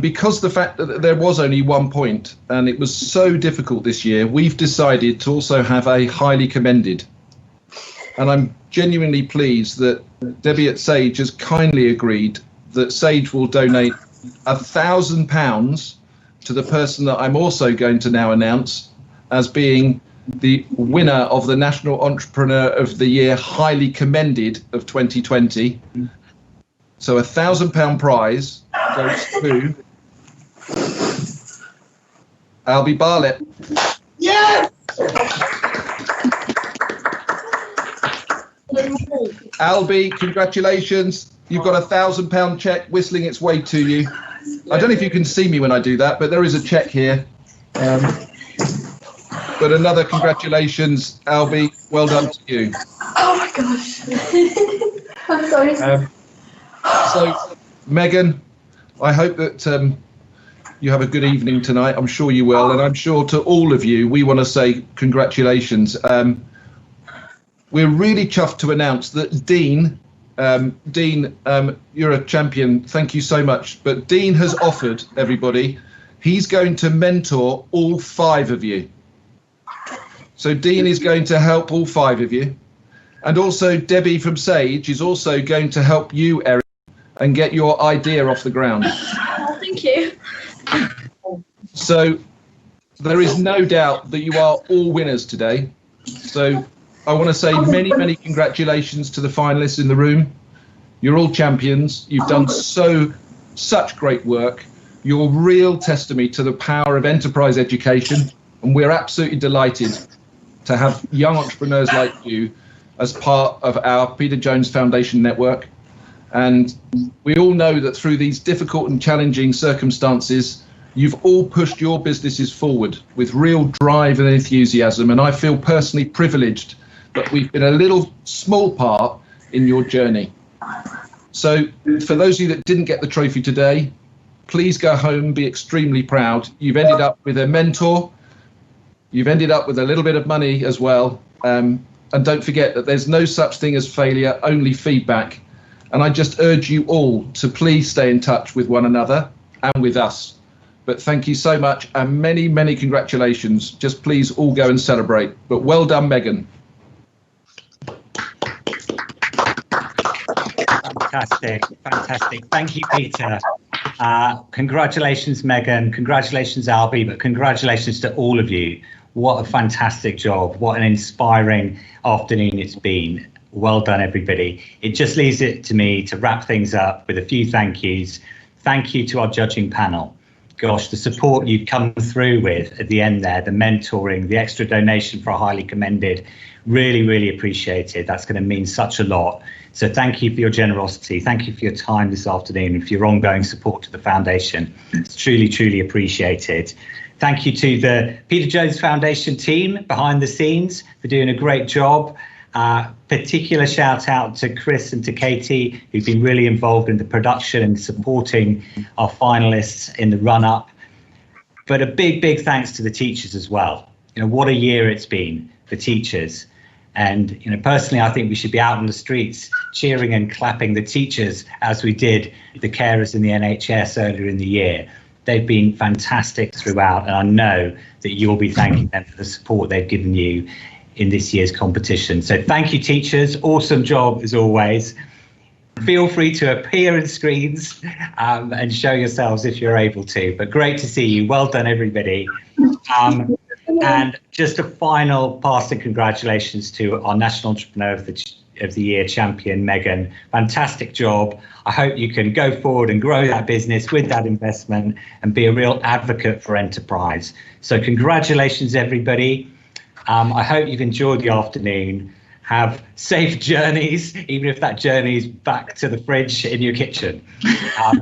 because the fact that there was only 1 point and it was so difficult this year, we've decided to also have a highly commended. And I'm genuinely pleased that Debbie at Sage has kindly agreed that Sage will donate £1,000 to the person that I'm also going to now announce as being the winner of the National Entrepreneur of the Year Highly Commended of 2020. So £1,000 prize goes to Alby Bartlett. Yes! Alby, congratulations. You've got a £1,000 check whistling its way to you. I don't know if you can see me when I do that, but there is a check here. But another congratulations, Alby. Well done to you. Oh my gosh. I'm sorry. So, Megan, I hope that you have a good evening tonight. I'm sure you will. And I'm sure to all of you, we want to say congratulations. We're really chuffed to announce that Dean, you're a champion. Thank you so much. But Dean has offered everybody, he's going to mentor all 5 of you. So Dean is going to help all 5 of you. And also Debbie from Sage is also going to help you, Erin, and get your idea off the ground. Oh, thank you. So there is no doubt that you are all winners today. So I want to say many, many congratulations to the finalists in the room. You're all champions. You've done such great work. You're real testimony to the power of enterprise education. And we're absolutely delighted to have young entrepreneurs like you as part of our Peter Jones Foundation network. And we all know that through these difficult and challenging circumstances, you've all pushed your businesses forward with real drive and enthusiasm. And I feel personally privileged but we've been a little small part in your journey. So for those of you that didn't get the trophy today, please go home, be extremely proud. You've ended up with a mentor. You've ended up with a little bit of money as well. And don't forget that there's no such thing as failure, only feedback. And I just urge you all to please stay in touch with one another and with us. But thank you so much, and many, many congratulations. Just please all go and celebrate. But well done, Megan. Fantastic. Thank you, Peter. Congratulations, Megan. Congratulations, Alby. But congratulations to all of you. What a fantastic job. What an inspiring afternoon it's been. Well done, everybody. It just leaves it to me to wrap things up with a few thank yous. Thank you to our judging panel. Gosh, the support you've come through with at the end there, the mentoring, the extra donation for a highly commended, really, really appreciated. That's going to mean such a lot. So thank you for your generosity. Thank you for your time this afternoon and for your ongoing support to the foundation. It's truly, truly appreciated. Thank you to the Peter Jones Foundation team behind the scenes for doing a great job. Particular shout out to Chris and to Katie, who've been really involved in the production and supporting our finalists in the run up. But a big, big thanks to the teachers as well. You know, what a year it's been for teachers. And, you know, personally, I think we should be out on the streets cheering and clapping the teachers as we did the carers in the NHS earlier in the year. They've been fantastic throughout, and I know that you'll be thanking them for the support they've given you in this year's competition. So thank you, teachers. Awesome job as always. Feel free to appear on screens and show yourselves if you're able to. But great to see you. Well done, everybody. And just a final passing congratulations to our National Entrepreneur of the Year champion, Megan. Fantastic job. I hope you can go forward and grow that business with that investment and be a real advocate for enterprise. So congratulations, everybody. I hope you've enjoyed the afternoon. Have safe journeys, even if that journey is back to the fridge in your kitchen.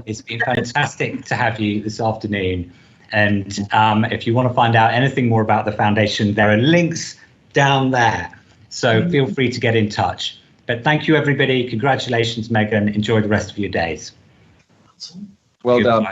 It's been fantastic to have you this afternoon. And if you want to find out anything more about the foundation, there are links down there. So feel free to get in touch. But thank you, everybody. Congratulations, Megan. Enjoy the rest of your days. Well done.